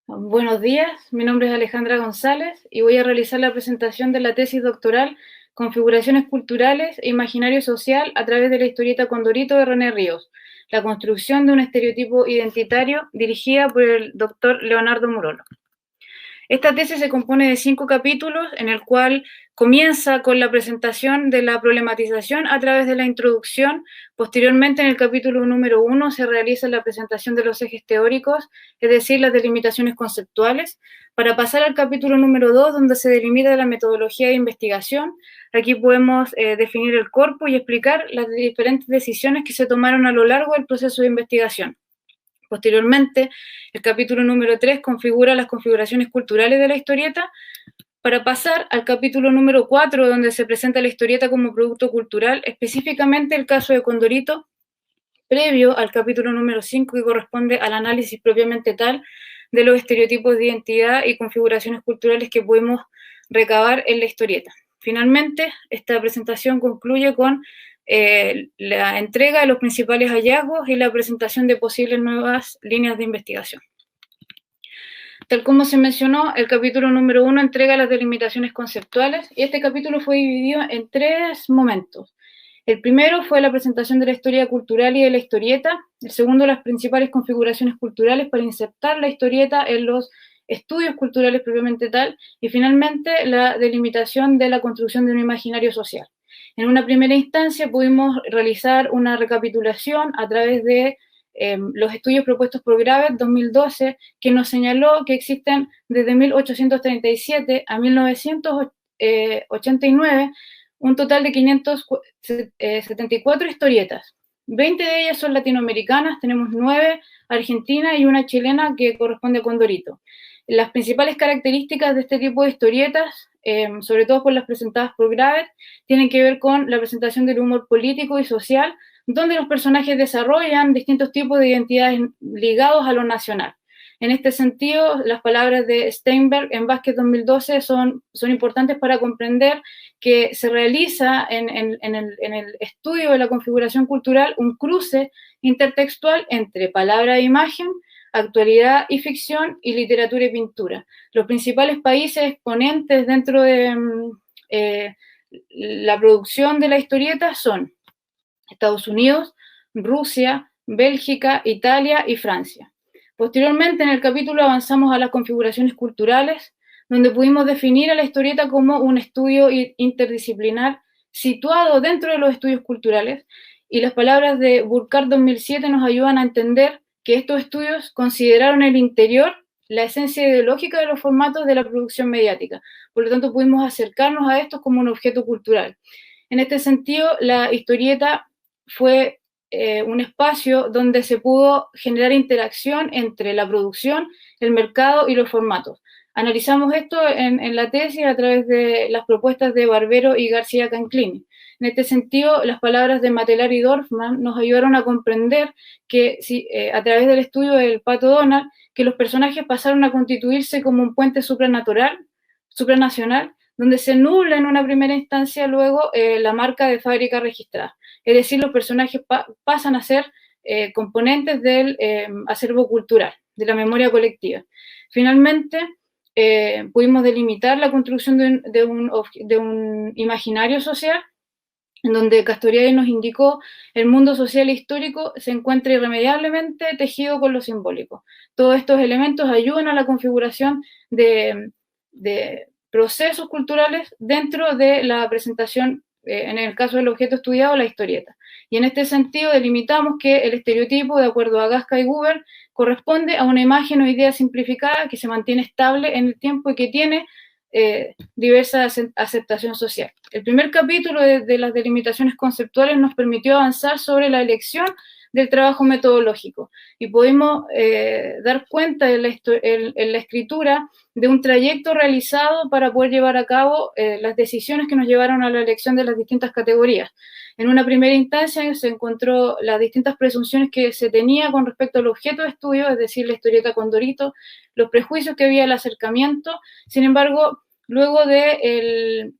Buenos días, mi nombre es Alejandra González y voy a realizar la presentación de la tesis doctoral Configuraciones culturales e imaginario social a través de la historieta Condorito de René Ríos, la construcción de un estereotipo identitario dirigida por el doctor Leonardo Murolo. Esta tesis se compone de 5 capítulos, en el cual comienza con la presentación de la problematización a través de la introducción. Posteriormente, en el capítulo número 1, se realiza la presentación de los ejes teóricos, es decir, las delimitaciones conceptuales, para pasar al capítulo número 2, donde se delimita la metodología de investigación. Aquí podemos definir el corpus y explicar las diferentes decisiones que se tomaron a lo largo del proceso de investigación. Posteriormente, el capítulo número 3 configura las configuraciones culturales de la historieta, para pasar al capítulo número 4, donde se presenta la historieta como producto cultural, específicamente el caso de Condorito, previo al capítulo número 5, que corresponde al análisis propiamente tal de los estereotipos de identidad y configuraciones culturales que podemos recabar en la historieta. Finalmente, esta presentación concluye con la entrega de los principales hallazgos y la presentación de posibles nuevas líneas de investigación. Tal como se mencionó, el capítulo número 1 entrega las delimitaciones conceptuales y este capítulo fue dividido en 3 momentos. El primero fue la presentación de la historia cultural y de la historieta. El segundo, las principales configuraciones culturales para insertar la historieta en los estudios culturales propiamente tal. Y finalmente, la delimitación de la construcción de un imaginario social. En una primera instancia pudimos realizar una recapitulación a través de los estudios propuestos por Gravet 2012, que nos señaló que existen desde 1837 a 1989 un total de 574 historietas. 20 de ellas son latinoamericanas, tenemos 9 argentinas y una chilena que corresponde a Condorito. Las principales características de este tipo de historietas, sobre todo por las presentadas por Gravet, tienen que ver con la presentación del humor político y social, donde los personajes desarrollan distintos tipos de identidades ligados a lo nacional. En este sentido, las palabras de Steinberg en Vázquez 2012 son importantes para comprender que se realiza en el estudio de la configuración cultural un cruce intertextual entre palabra e imagen, actualidad y ficción, y literatura y pintura. Los principales países exponentes dentro de la producción de la historieta son Estados Unidos, Rusia, Bélgica, Italia y Francia. Posteriormente, en el capítulo avanzamos a las configuraciones culturales, donde pudimos definir a la historieta como un estudio interdisciplinar situado dentro de los estudios culturales, y las palabras de Burkhardt 2007 nos ayudan a entender que estos estudios consideraron el interior la esencia ideológica de los formatos de la producción mediática. Por lo tanto, pudimos acercarnos a estos como un objeto cultural. En este sentido, la historieta fue un espacio donde se pudo generar interacción entre la producción, el mercado y los formatos. Analizamos esto en la tesis a través de las propuestas de Barbero y García Canclini. En este sentido, las palabras de Matelar y Dorfman nos ayudaron a comprender que a través del estudio del Pato Donald, que los personajes pasaron a constituirse como un puente supranacional, donde se nubla en una primera instancia luego la marca de fábrica registrada. Es decir, los personajes pasan a ser componentes del acervo cultural, de la memoria colectiva. Finalmente, pudimos delimitar la construcción de un imaginario social, en donde Castoriadis nos indicó el mundo social e histórico se encuentra irremediablemente tejido con lo simbólico. Todos estos elementos ayudan a la configuración de procesos culturales dentro de la presentación, en el caso del objeto estudiado, la historieta. Y en este sentido delimitamos que el estereotipo, de acuerdo a Gasca y Guber, corresponde a una imagen o idea simplificada que se mantiene estable en el tiempo y que tiene diversa aceptación social. El primer capítulo de las delimitaciones conceptuales nos permitió avanzar sobre la elección del trabajo metodológico y pudimos dar cuenta en la escritura de un trayecto realizado para poder llevar a cabo las decisiones que nos llevaron a la elección de las distintas categorías. En una primera instancia se encontró las distintas presunciones que se tenía con respecto al objeto de estudio, es decir, la historieta Condorito, los prejuicios que había al acercamiento. Sin embargo, luego del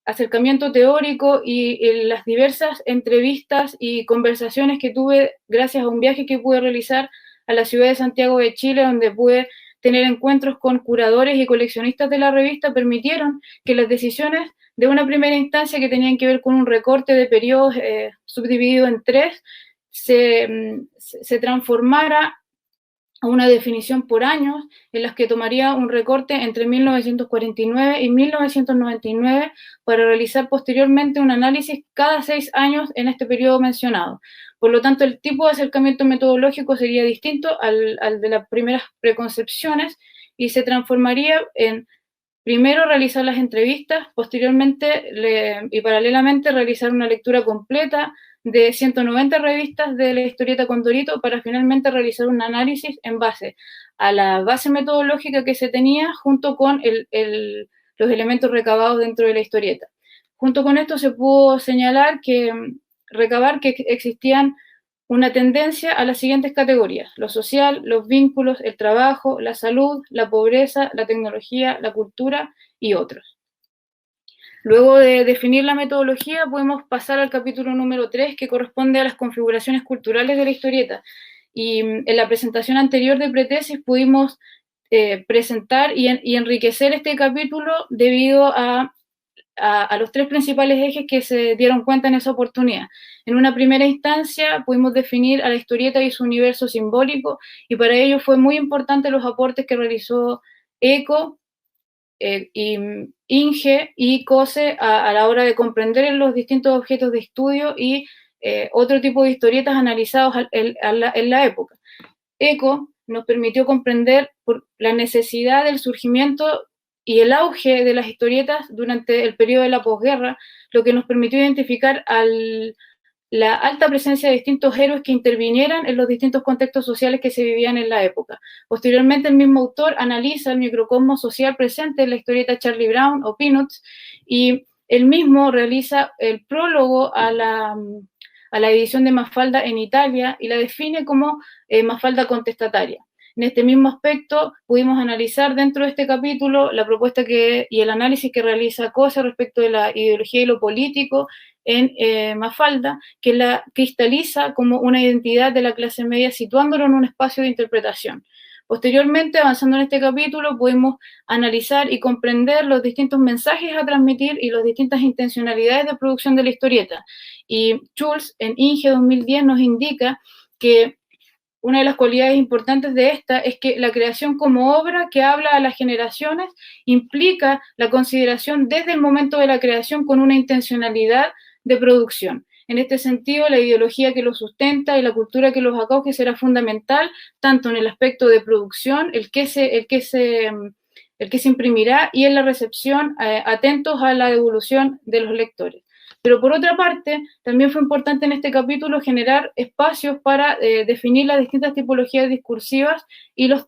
acercamiento teórico y las diversas entrevistas y conversaciones que tuve gracias a un viaje que pude realizar a la ciudad de Santiago de Chile, donde pude tener encuentros con curadores y coleccionistas de la revista permitieron que las decisiones de una primera instancia que tenían que ver con un recorte de periodos subdividido en 3 se transformara a una definición por años en las que tomaría un recorte entre 1949 y 1999 para realizar posteriormente un análisis cada 6 años en este periodo mencionado. Por lo tanto, el tipo de acercamiento metodológico sería distinto al de las primeras preconcepciones y se transformaría en primero realizar las entrevistas, posteriormente y paralelamente realizar una lectura completa de 190 revistas de la historieta Condorito para finalmente realizar un análisis en base a la base metodológica que se tenía junto con los elementos recabados dentro de la historieta. Junto con esto se pudo recabar que existían una tendencia a las siguientes categorías: lo social, los vínculos, el trabajo, la salud, la pobreza, la tecnología, la cultura y otros. Luego de definir la metodología, podemos pasar al capítulo número 3, que corresponde a las configuraciones culturales de la historieta. Y en la presentación anterior de pretesis pudimos presentar y enriquecer este capítulo debido a los 3 principales ejes que se dieron cuenta en esa oportunidad. En una primera instancia pudimos definir a la historieta y su universo simbólico, y para ello fue muy importante los aportes que realizó ECO, y Inge y COSE a la hora de comprender los distintos objetos de estudio y otro tipo de historietas analizados en la época. ECO nos permitió comprender la necesidad del surgimiento y el auge de las historietas durante el periodo de la posguerra, lo que nos permitió identificar la alta presencia de distintos héroes que intervinieran en los distintos contextos sociales que se vivían en la época. Posteriormente, el mismo autor analiza el microcosmos social presente en la historieta Charlie Brown o Peanuts, y él mismo realiza el prólogo a la edición de Mafalda en Italia y la define como Mafalda contestataria. En este mismo aspecto pudimos analizar dentro de este capítulo la propuesta y el análisis que realiza COSE respecto de la ideología y lo político en Mafalda, que la cristaliza como una identidad de la clase media, situándolo en un espacio de interpretación. Posteriormente, avanzando en este capítulo, pudimos analizar y comprender los distintos mensajes a transmitir y las distintas intencionalidades de producción de la historieta. Y Schulz, en Inge 2010, nos indica que una de las cualidades importantes de esta es que la creación como obra que habla a las generaciones implica la consideración desde el momento de la creación con una intencionalidad de producción. En este sentido, la ideología que lo sustenta y la cultura que los acoge será fundamental, tanto en el aspecto de producción, el que se imprimirá, y en la recepción, atentos a la evolución de los lectores. Pero por otra parte, también fue importante en este capítulo generar espacios para definir las distintas tipologías discursivas y los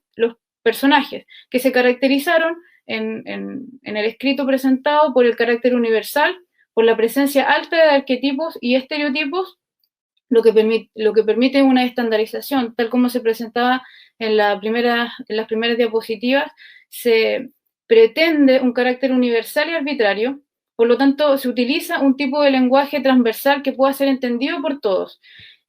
personajes, que se caracterizaron en el escrito presentado por el carácter universal, por la presencia alta de arquetipos y estereotipos, lo que permite una estandarización, tal como se presentaba en las primeras diapositivas. Se pretende un carácter universal y arbitrario. Por lo tanto, se utiliza un tipo de lenguaje transversal que pueda ser entendido por todos,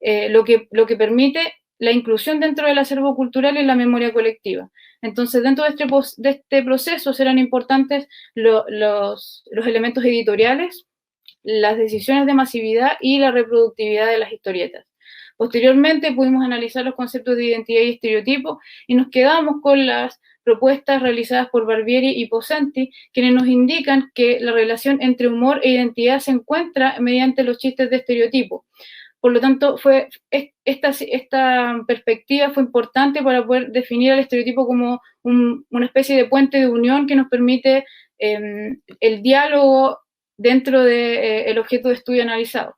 lo que permite la inclusión dentro del acervo cultural y la memoria colectiva. Entonces, dentro de este proceso serán importantes los elementos editoriales, las decisiones de masividad y la reproductividad de las historietas. Posteriormente pudimos analizar los conceptos de identidad y estereotipo y nos quedamos con las propuestas realizadas por Barbieri y Posanti, quienes nos indican que la relación entre humor e identidad se encuentra mediante los chistes de estereotipo. Por lo tanto, esta perspectiva fue importante para poder definir al estereotipo como una especie de puente de unión que nos permite el diálogo dentro del objeto de estudio analizado.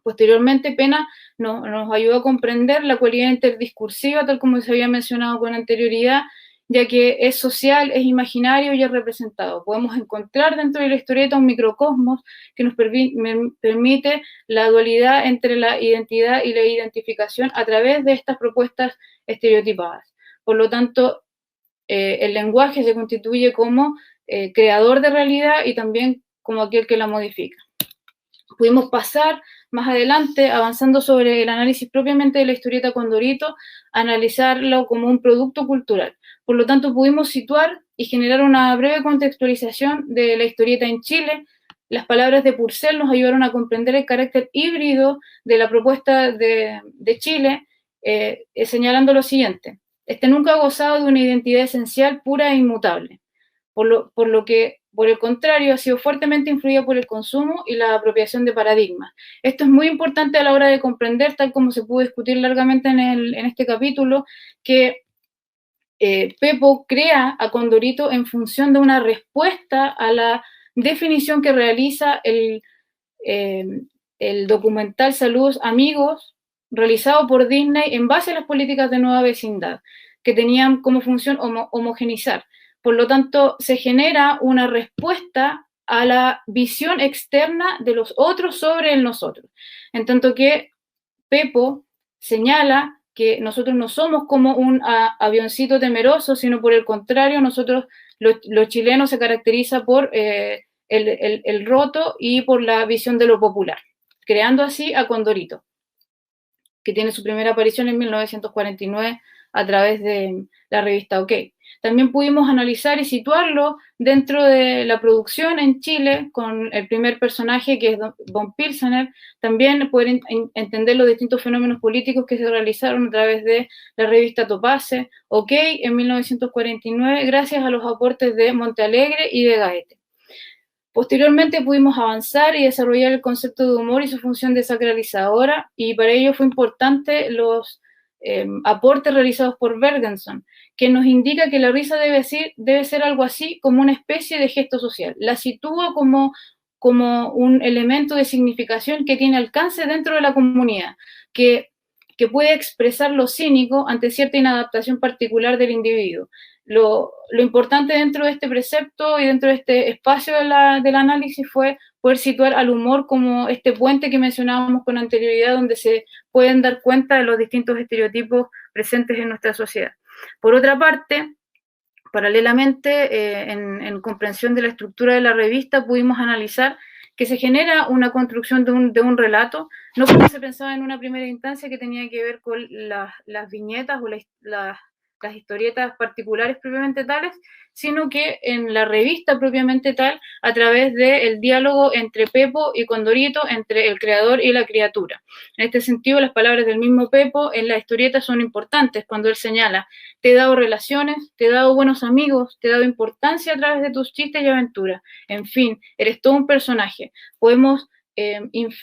Posteriormente, Pena nos ayudó a comprender la cualidad interdiscursiva, tal como se había mencionado con anterioridad, ya que es social, es imaginario y es representado. Podemos encontrar dentro de la historieta un microcosmos que nos permite la dualidad entre la identidad y la identificación a través de estas propuestas estereotipadas. Por lo tanto, el lenguaje se constituye como creador de realidad y también como aquel que la modifica. Pudimos pasar más adelante, avanzando sobre el análisis propiamente de la historieta Condorito, analizarlo como un producto cultural. Por lo tanto, pudimos situar y generar una breve contextualización de la historieta en Chile. Las palabras de Purcell nos ayudaron a comprender el carácter híbrido de la propuesta de Chile, señalando lo siguiente: este nunca ha gozado de una identidad esencial, pura e inmutable, por el contrario, ha sido fuertemente influida por el consumo y la apropiación de paradigmas. Esto es muy importante a la hora de comprender, tal como se pudo discutir largamente en este capítulo, que Pepo crea a Condorito en función de una respuesta a la definición que realiza el documental Saludos Amigos, realizado por Disney en base a las políticas de nueva vecindad, que tenían como función homogenizar. Por lo tanto, se genera una respuesta a la visión externa de los otros sobre el nosotros. En tanto que Pepo señala que nosotros no somos como un avioncito temeroso, sino por el contrario, nosotros, los chilenos, se caracteriza por el roto y por la visión de lo popular, creando así a Condorito, que tiene su primera aparición en 1949 a través de la revista OK. También pudimos analizar y situarlo dentro de la producción en Chile con el primer personaje, que es von Pilsener. También poder entender los distintos fenómenos políticos que se realizaron a través de la revista Topace, OK, en 1949, gracias a los aportes de Montealegre y de Gaete. Posteriormente pudimos avanzar y desarrollar el concepto de humor y su función desacralizadora, y para ello fue importante los aportes realizados por Bergenson, que nos indica que la risa debe ser algo así como una especie de gesto social. La sitúa como un elemento de significación que tiene alcance dentro de la comunidad, que puede expresar lo cínico ante cierta inadaptación particular del individuo. Lo importante dentro de este precepto y dentro de este espacio del análisis fue poder situar al humor como este puente que mencionábamos con anterioridad, donde se pueden dar cuenta de los distintos estereotipos presentes en nuestra sociedad. Por otra parte, paralelamente, en comprensión de la estructura de la revista, pudimos analizar que se genera una construcción de un relato, no como se pensaba en una primera instancia, que tenía que ver con las viñetas o las historietas particulares propiamente tales, sino que en la revista propiamente tal, a través del diálogo entre Pepo y Condorito, entre el creador y la criatura. En este sentido, las palabras del mismo Pepo en la historieta son importantes cuando él señala: te he dado relaciones, te he dado buenos amigos, te he dado importancia a través de tus chistes y aventuras. En fin, eres todo un personaje. Podemos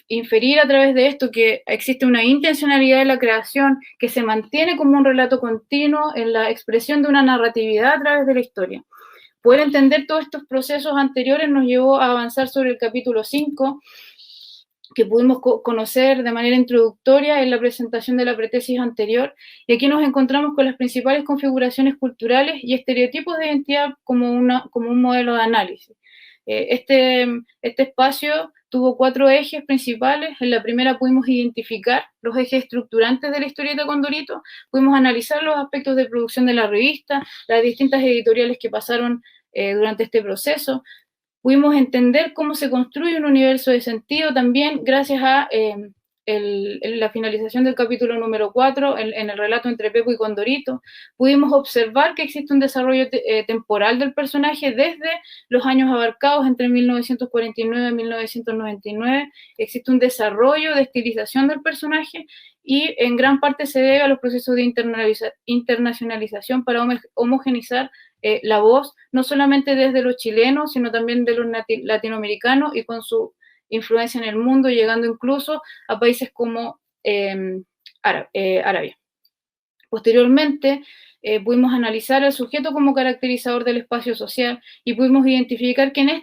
inferir a través de esto que existe una intencionalidad de la creación que se mantiene como un relato continuo en la expresión de una narratividad a través de la historia. Poder entender todos estos procesos anteriores nos llevó a avanzar sobre el capítulo 5, que pudimos conocer de manera introductoria en la presentación de la pretesis anterior, y aquí nos encontramos con las principales configuraciones culturales y estereotipos de identidad como un modelo de análisis. Este espacio tuvo 4 ejes principales. En la primera pudimos identificar los ejes estructurantes de la historieta Condorito, pudimos analizar los aspectos de producción de la revista, las distintas editoriales que pasaron durante este proceso. Pudimos entender cómo se construye un universo de sentido también gracias a la finalización del capítulo número 4, en el relato entre Pepo y Condorito. Pudimos observar que existe un desarrollo temporal del personaje desde los años abarcados entre 1949 y 1999. Existe un desarrollo de estilización del personaje y en gran parte se debe a los procesos de internacionalización para homogenizar la voz, no solamente desde los chilenos, sino también de los latinoamericanos, y con su influencia en el mundo, llegando incluso a países como Arabia. Posteriormente, pudimos analizar al sujeto como caracterizador del espacio social y pudimos identificar que en la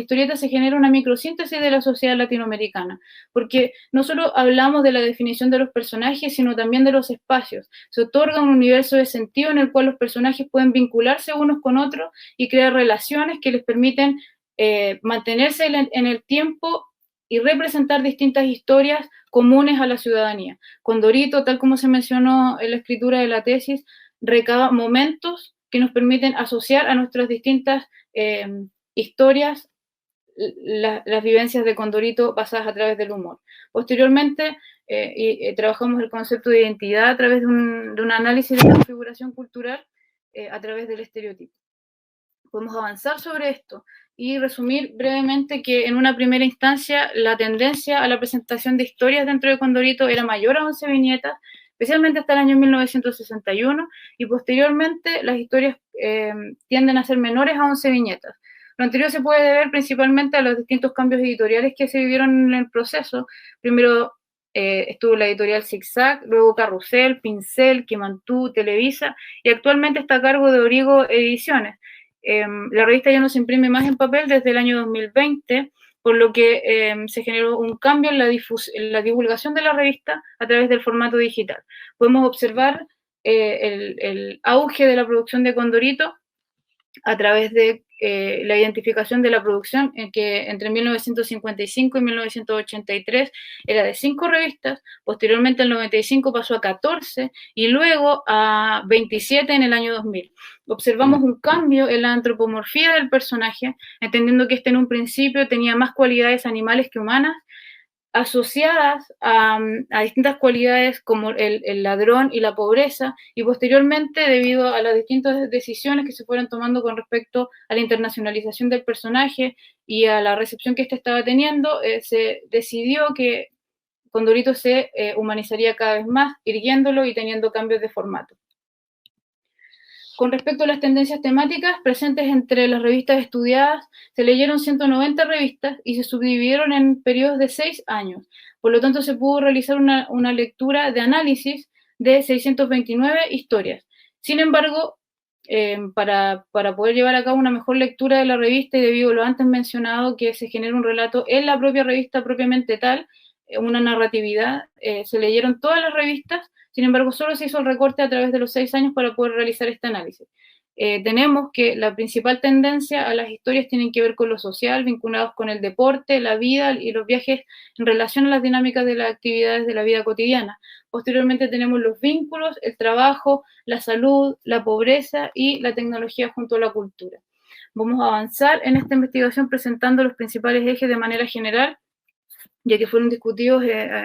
historieta se genera una microsíntesis de la sociedad latinoamericana, porque no solo hablamos de la definición de los personajes, sino también de los espacios. Se otorga un universo de sentido en el cual los personajes pueden vincularse unos con otros y crear relaciones que les permiten mantenerse en el tiempo y representar distintas historias comunes a la ciudadanía. Condorito, tal como se mencionó en la escritura de la tesis, recaba momentos que nos permiten asociar a nuestras distintas historias las vivencias de Condorito pasadas a través del humor. Posteriormente, trabajamos el concepto de identidad a través de un análisis de configuración cultural a través del estereotipo. Podemos avanzar sobre esto y resumir brevemente que en una primera instancia la tendencia a la presentación de historias dentro de Condorito era mayor a 11 viñetas, especialmente hasta el año 1961, y posteriormente las historias tienden a ser menores a 11 viñetas. Lo anterior se puede deber principalmente a los distintos cambios editoriales que se vivieron en el proceso. Primero estuvo la editorial Zigzag, luego Carrusel, Pincel, Quimantú, Televisa, y actualmente está a cargo de Origo Ediciones. La revista ya no se imprime más en papel desde el año 2020, por lo que se generó un cambio en la divulgación de la revista a través del formato digital. Podemos observar el auge de la producción de Condorito a través de la identificación de la producción, en que entre 1955 y 1983 era de 5 revistas, posteriormente en el 95 pasó a 14 y luego a 27 en el año 2000. Observamos un cambio en la antropomorfía del personaje, entendiendo que este en un principio tenía más cualidades animales que humanas, asociadas a distintas cualidades como el ladrón y la pobreza, y posteriormente, debido a las distintas decisiones que se fueron tomando con respecto a la internacionalización del personaje y a la recepción que éste estaba teniendo, se decidió que Condorito se humanizaría cada vez más, irguiéndolo y teniendo cambios de formato. Con respecto a las tendencias temáticas presentes entre las revistas estudiadas, se leyeron 190 revistas y se subdividieron en periodos de 6 años. Por lo tanto, se pudo realizar una lectura de análisis de 629 historias. Sin embargo, para poder llevar a cabo una mejor lectura de la revista y debido a lo antes mencionado, que se genera un relato en la propia revista propiamente tal, una narratividad, se leyeron todas las revistas. Sin embargo, solo se hizo el recorte a través de los 6 años para poder realizar este análisis. Tenemos que la principal tendencia a las historias tienen que ver con lo social, vinculados con el deporte, la vida y los viajes en relación a las dinámicas de las actividades de la vida cotidiana. Posteriormente tenemos los vínculos, el trabajo, la salud, la pobreza y la tecnología junto a la cultura. Vamos a avanzar en esta investigación presentando los principales ejes de manera general, ya que fueron discutidos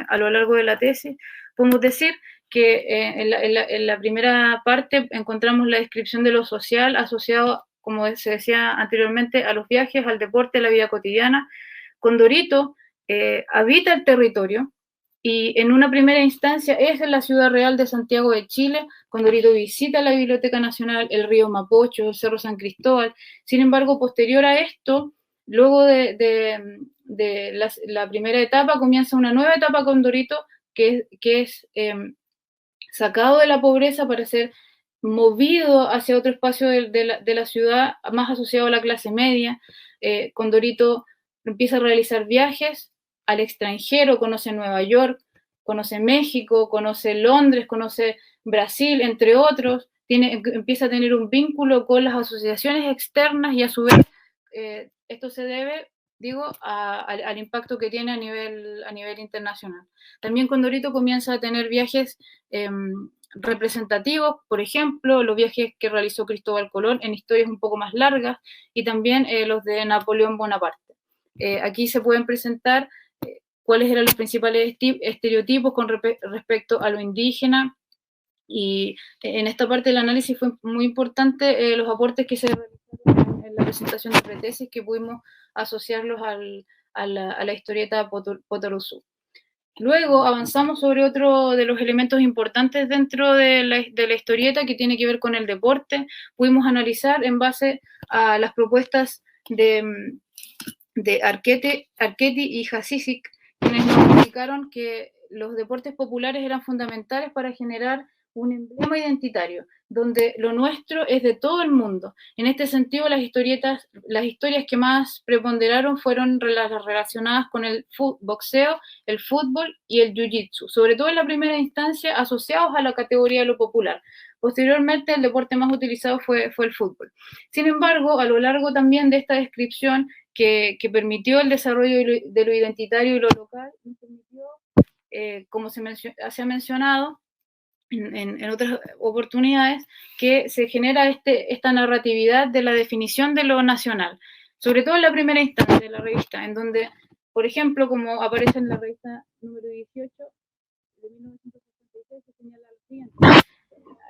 a lo largo de la tesis. Podemos decir que en la primera parte encontramos la descripción de lo social asociado, como se decía anteriormente, a los viajes, al deporte, a la vida cotidiana. Condorito habita el territorio y en una primera instancia es en la ciudad real de Santiago de Chile. Condorito visita la Biblioteca Nacional, el río Mapocho, el Cerro San Cristóbal. Sin embargo, posterior a esto, luego de la primera etapa, comienza una nueva etapa Condorito, que es sacado de la pobreza para ser movido hacia otro espacio de la ciudad, más asociado a la clase media. Condorito empieza a realizar viajes al extranjero, conoce Nueva York, conoce México, conoce Londres, conoce Brasil, entre otros. Empieza a tener un vínculo con las asociaciones externas y a su vez esto se debe, al impacto que tiene a nivel internacional. También Condorito comienza a tener viajes representativos, por ejemplo, los viajes que realizó Cristóbal Colón en historias un poco más largas y también los de Napoleón Bonaparte. Aquí se pueden presentar cuáles eran los principales estereotipos con respecto a lo indígena, y en esta parte del análisis fue muy importante los aportes que se realizaron en la presentación de pretesis, que pudimos asociarlos a la historieta Potoruzú. Luego avanzamos sobre otro de los elementos importantes dentro de la historieta, que tiene que ver con el deporte. Pudimos analizar en base a las propuestas de Archetti y Hasisic, quienes nos indicaron que los deportes populares eran fundamentales para generar un emblema identitario, donde lo nuestro es de todo el mundo. En este sentido, las historias que más preponderaron fueron las relacionadas con el boxeo, el fútbol y el jiu-jitsu, sobre todo en la primera instancia asociados a la categoría de lo popular. Posteriormente, el deporte más utilizado fue el fútbol. Sin embargo, a lo largo también de esta descripción que permitió el desarrollo de lo identitario y lo local, permitió, como se ha mencionado en otras oportunidades, que se genera esta narratividad de la definición de lo nacional. sobre todo en la primera instancia de la revista, en donde, por ejemplo, como aparece en la revista número 18 de 1966, se señala lo siguiente.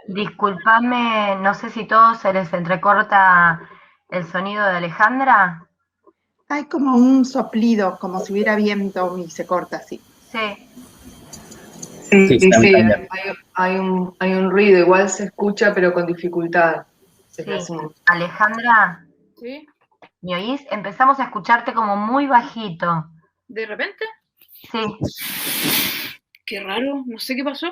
Disculpame, no sé si todo se les entrecorta el sonido de Alejandra. Hay como un soplido, como si hubiera viento y se corta así. Sí, Sí, sí, hay un ruido, igual se escucha, pero con dificultad. sí. Alejandra, ¿Sí? ¿me oís? Empezamos a escucharte como muy bajito. ¿De repente? Sí, Qué raro, no sé qué pasó.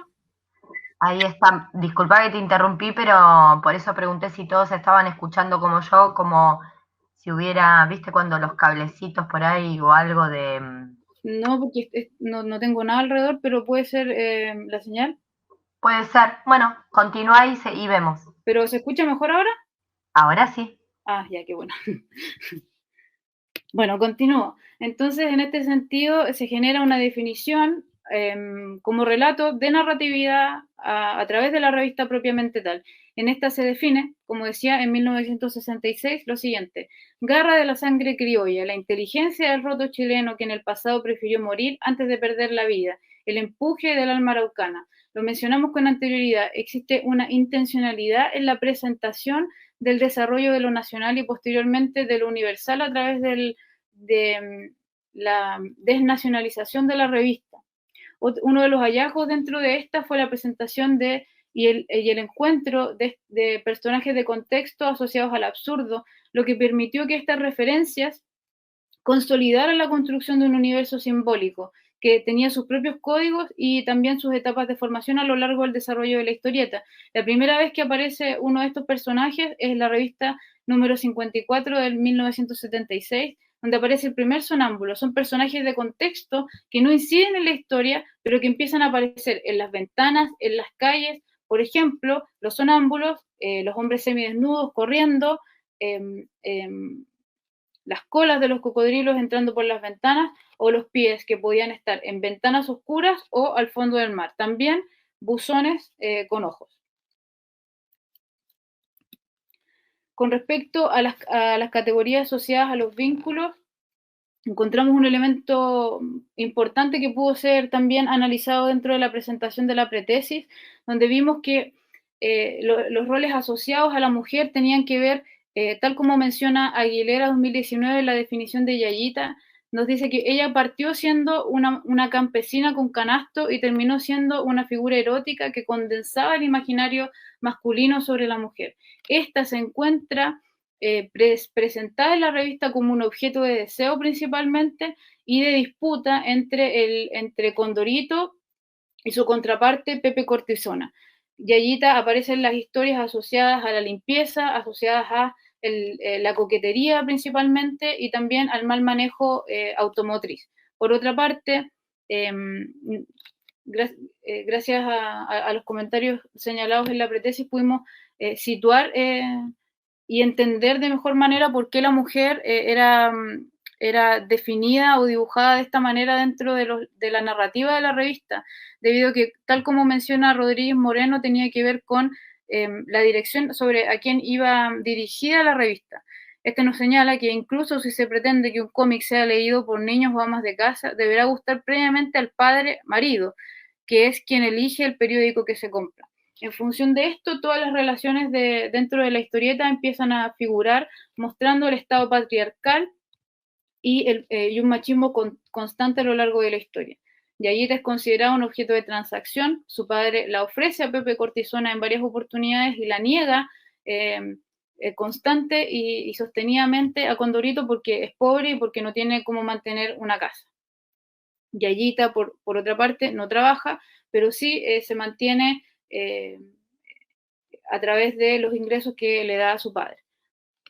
ahí está. Disculpa que te interrumpí, pero por eso pregunté si todos estaban escuchando como yo, como si hubiera, viste, cuando los cablecitos por ahí o algo de... No, porque no tengo nada alrededor, pero puede ser la señal. Puede ser. Bueno, continúa y vemos. ¿Pero se escucha mejor ahora? Ahora sí. Ah, ya, qué bueno. Bueno, continúo. Entonces, en este sentido, se genera una definición como relato de narratividad a través de la revista propiamente tal. En esta se define, como decía en 1966, lo siguiente: garra de la sangre criolla, la inteligencia del roto chileno que en el pasado prefirió morir antes de perder la vida, el empuje del alma araucana. Lo mencionamos con anterioridad, existe una intencionalidad en la presentación del desarrollo de lo nacional y posteriormente de lo universal a través de la desnacionalización de la revista. Uno de los hallazgos dentro de esta fue la presentación y el encuentro de personajes de contexto asociados al absurdo, lo que permitió que estas referencias consolidaran la construcción de un universo simbólico que tenía sus propios códigos y también sus etapas de formación a lo largo del desarrollo de la historieta. La primera vez que aparece uno de estos personajes es la revista número 54 del 1976, donde aparece el primer sonámbulo. Son personajes de contexto que no inciden en la historia, pero que empiezan a aparecer en las ventanas, en las calles. Por ejemplo, los sonámbulos, los hombres semidesnudos corriendo, eh, eh, las colas de los cocodrilos entrando por las ventanas o los pies que podían estar en ventanas oscuras o al fondo del mar. También buzones con ojos. Con respecto a las categorías asociadas a los vínculos, encontramos un elemento importante que pudo ser también analizado dentro de la presentación de la pretesis, donde vimos que los roles asociados a la mujer tenían que ver, tal como menciona Aguilera 2019 en la definición de Yayita, nos dice que ella partió siendo una campesina con canasto y terminó siendo una figura erótica que condensaba el imaginario masculino sobre la mujer. Esta se encuentra presentada en la revista como un objeto de deseo principalmente y de disputa entre Condorito y su contraparte Pepe Cortisona. Yayita aparece en las historias asociadas a la limpieza, asociadas a la coquetería principalmente y también al mal manejo automotriz. Por otra parte, eh, gracias a los comentarios señalados en la pretesis pudimos situar y entender de mejor manera por qué la mujer era definida o dibujada de esta manera dentro de la narrativa de la revista, debido a que, tal como menciona Rodríguez Moreno, tenía que ver con la dirección sobre a quién iba dirigida la revista. Este nos señala que incluso si se pretende que un cómic sea leído por niños o amas de casa, deberá gustar previamente al padre marido, que es quien elige el periódico que se compra. En función de esto, todas las relaciones dentro de la historieta empiezan a figurar, mostrando el estado patriarcal y un machismo constante a lo largo de la historia. Yayita es considerada un objeto de transacción. Su padre la ofrece a Pepe Cortisona en varias oportunidades y la niega constante y sostenidamente a Condorito porque es pobre y porque no tiene cómo mantener una casa. Yayita, por otra parte, no trabaja, pero sí se mantiene a través de los ingresos que le da a su padre.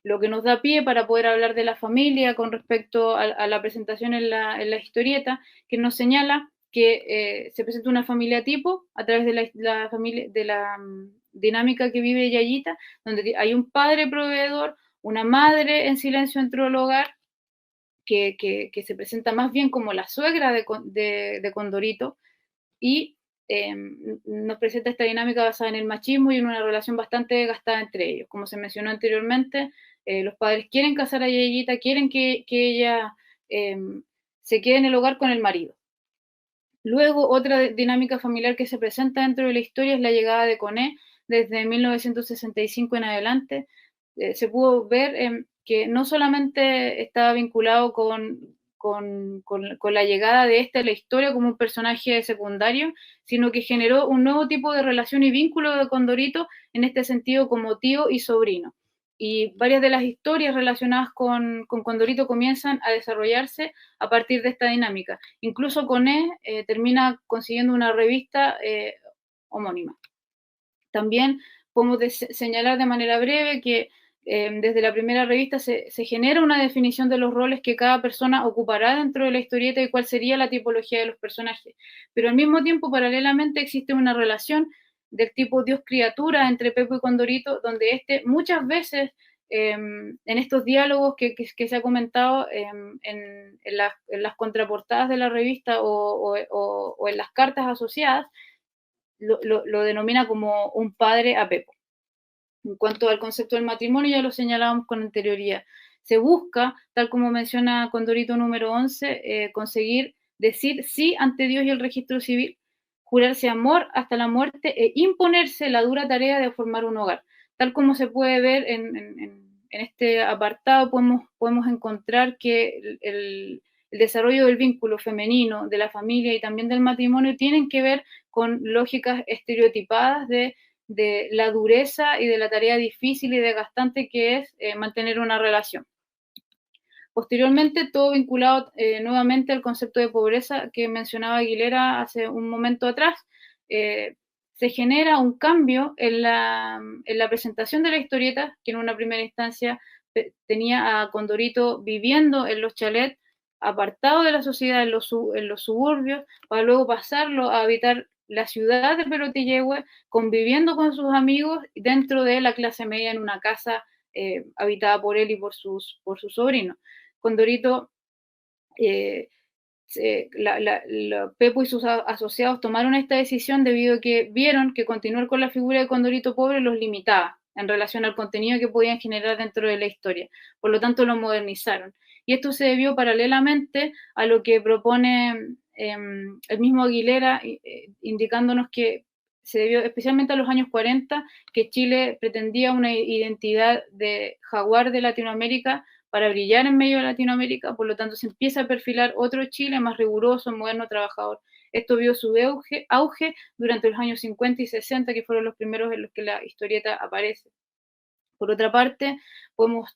Lo que nos da pie para poder hablar de la familia con respecto a la presentación en la historieta, que nos señala que se presenta una familia tipo a través de la dinámica que vive Yayita, donde hay un padre proveedor, una madre en silencio dentro del hogar, que se presenta más bien como la suegra de Condorito, y nos presenta esta dinámica basada en el machismo y en una relación bastante desgastada entre ellos. Como se mencionó anteriormente, los padres quieren casar a Yayita, quieren que ella se quede en el hogar con el marido. Luego, otra dinámica familiar que se presenta dentro de la historia es la llegada de Koné desde 1965 en adelante. Se pudo ver que no solamente estaba vinculado con la llegada de a la historia como un personaje secundario, sino que generó un nuevo tipo de relación y vínculo de Condorito, en este sentido como tío y sobrino. Y varias de las historias relacionadas con Condorito comienzan a desarrollarse a partir de esta dinámica. Incluso Koné termina consiguiendo una revista homónima. También podemos señalar de manera breve que desde la primera revista se genera una definición de los roles que cada persona ocupará dentro de la historieta y cuál sería la tipología de los personajes. Pero al mismo tiempo, paralelamente, existe una relación del tipo Dios-criatura entre Pepo y Condorito, donde muchas veces en estos diálogos que se ha comentado en las contraportadas de la revista o en las cartas asociadas, lo denomina como un padre a Pepo. En cuanto al concepto del matrimonio, ya lo señalábamos con anterioridad. Se busca, tal como menciona Condorito número 11, conseguir decir sí ante Dios y el registro civil, jurarse amor hasta la muerte e imponerse la dura tarea de formar un hogar. Tal como se puede ver en este apartado, podemos encontrar que el desarrollo del vínculo femenino, de la familia y también del matrimonio tienen que ver con lógicas estereotipadas de la dureza y de la tarea difícil y desgastante que es mantener una relación. Posteriormente, todo vinculado nuevamente al concepto de pobreza que mencionaba Aguilera hace un momento atrás, se genera un cambio en la presentación de la historieta, que en una primera instancia tenía a Condorito viviendo en los chalets, apartado de la sociedad en los suburbios, para luego pasarlo a habitar la ciudad de Perotillohue, conviviendo con sus amigos dentro de la clase media en una casa habitada por él y por sus sobrinos. Condorito, Pepo y sus asociados tomaron esta decisión debido a que vieron que continuar con la figura de Condorito pobre los limitaba en relación al contenido que podían generar dentro de la historia. Por lo tanto, lo modernizaron. Y esto se debió paralelamente a lo que propone el mismo Aguilera, indicándonos que se debió especialmente a los años 40, que Chile pretendía una identidad de jaguar de Latinoamérica para brillar en medio de Latinoamérica, por lo tanto se empieza a perfilar otro Chile más riguroso, moderno, trabajador. Esto vio su auge durante los años 50 y 60, que fueron los primeros en los que la historieta aparece. Por otra parte, podemos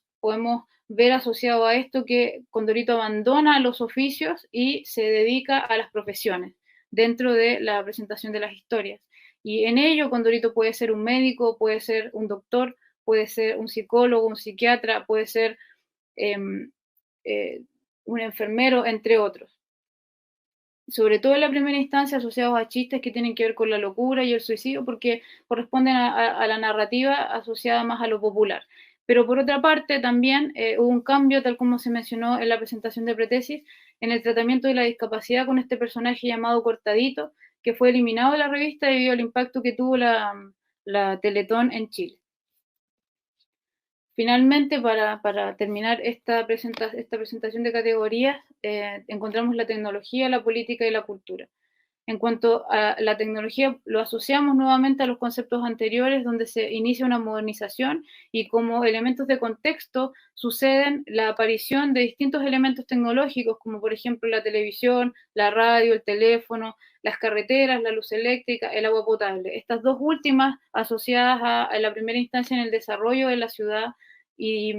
ver asociado a esto que Condorito abandona los oficios y se dedica a las profesiones dentro de la presentación de las historias. Y en ello Condorito puede ser un médico, puede ser un doctor, puede ser un psicólogo, un psiquiatra, puede ser un enfermero, entre otros. Sobre todo en la primera instancia asociados a chistes que tienen que ver con la locura y el suicidio, porque corresponden a la narrativa asociada más a lo popular. Pero por otra parte también hubo un cambio, tal como se mencionó en la presentación de pretesis, en el tratamiento de la discapacidad con este personaje llamado Cortadito, que fue eliminado de la revista debido al impacto que tuvo la Teletón en Chile. Finalmente, para terminar esta presentación de categorías, encontramos la tecnología, la política y la cultura. En cuanto a la tecnología, lo asociamos nuevamente a los conceptos anteriores, donde se inicia una modernización y como elementos de contexto suceden la aparición de distintos elementos tecnológicos, como por ejemplo la televisión, la radio, el teléfono, las carreteras, la luz eléctrica, el agua potable. Estas dos últimas asociadas a la primera instancia en el desarrollo de la ciudad y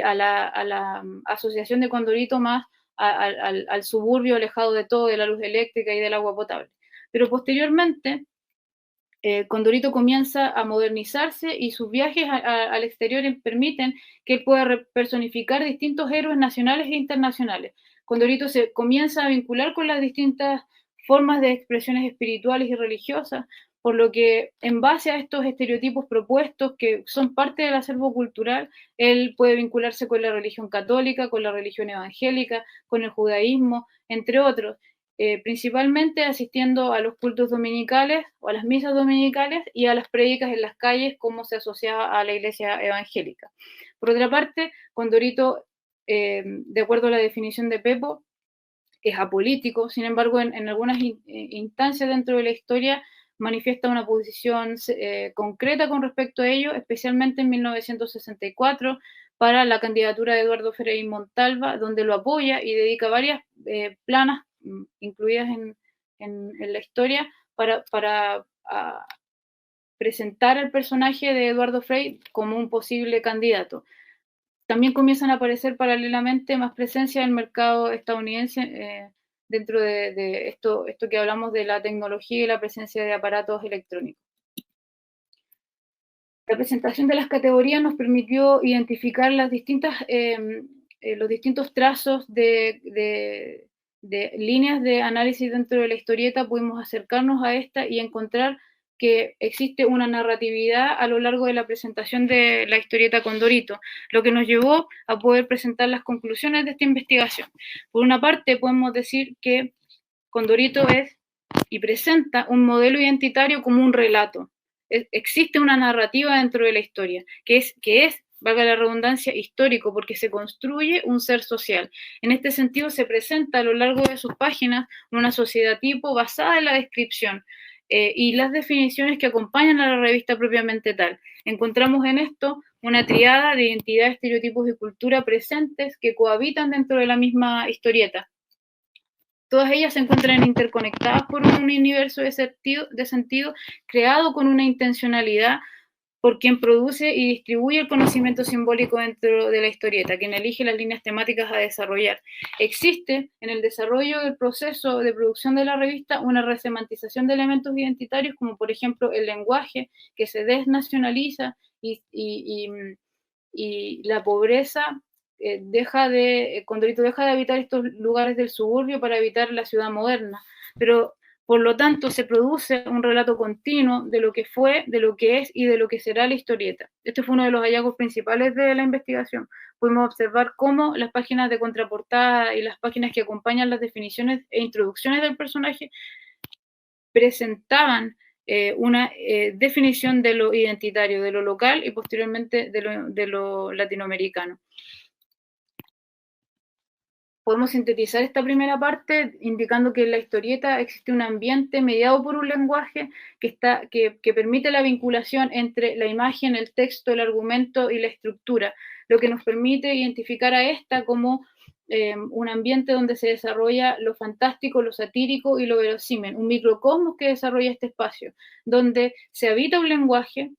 a la asociación de Condorito más al suburbio alejado de todo, de la luz eléctrica y del agua potable. Pero posteriormente, Condorito comienza a modernizarse y sus viajes al exterior permiten que él pueda personificar distintos héroes nacionales e internacionales. Condorito se comienza a vincular con las distintas formas de expresiones espirituales y religiosas, por lo que en base a estos estereotipos propuestos que son parte del acervo cultural, él puede vincularse con la religión católica, con la religión evangélica, con el judaísmo, entre otros. principalmente asistiendo a los cultos dominicales o a las misas dominicales y a las prédicas en las calles, como se asociaba a la iglesia evangélica. Por otra parte, Condorito, de acuerdo a la definición de Pepo, es apolítico. Sin embargo, en algunas instancias dentro de la historia manifiesta una posición concreta con respecto a ello, especialmente en 1964 para la candidatura de Eduardo Frei Montalva, donde lo apoya y dedica varias planas incluidas en la historia para presentar el personaje de Eduardo Frei como un posible candidato. También comienzan a aparecer paralelamente más presencia del mercado estadounidense dentro de esto que hablamos de la tecnología y la presencia de aparatos electrónicos. La presentación de las categorías nos permitió identificar las los distintos trazos de líneas de análisis dentro de la historieta. Pudimos acercarnos a esta y encontrar que existe una narratividad a lo largo de la presentación de la historieta Condorito, lo que nos llevó a poder presentar las conclusiones de esta investigación. Por una parte, podemos decir que Condorito es y presenta un modelo identitario como un relato. Existe una narrativa dentro de la historia, que es, valga la redundancia, histórico, porque se construye un ser social. En este sentido, se presenta a lo largo de sus páginas una sociedad tipo basada en la descripción y las definiciones que acompañan a la revista propiamente tal. Encontramos en esto una triada de identidades, estereotipos y cultura presentes que cohabitan dentro de la misma historieta. Todas ellas se encuentran interconectadas por un universo de sentido creado con una intencionalidad por quien produce y distribuye el conocimiento simbólico dentro de la historieta, quien elige las líneas temáticas a desarrollar. Existe en el desarrollo del proceso de producción de la revista una resemantización de elementos identitarios, como por ejemplo el lenguaje, que se desnacionaliza y la pobreza Condorito deja de habitar estos lugares del suburbio para habitar la ciudad moderna, pero por lo tanto se produce un relato continuo de lo que fue, de lo que es y de lo que será la historieta. Este fue uno de los hallazgos principales de la investigación. Pudimos observar cómo las páginas de contraportada y las páginas que acompañan las definiciones e introducciones del personaje presentaban una definición de lo identitario, de lo local y posteriormente de lo latinoamericano. Podemos sintetizar esta primera parte indicando que en la historieta existe un ambiente mediado por un lenguaje que permite la vinculación entre la imagen, el texto, el argumento y la estructura, lo que nos permite identificar a esta como un ambiente donde se desarrolla lo fantástico, lo satírico y lo verosímil, un microcosmos que desarrolla este espacio, donde se habita un lenguaje,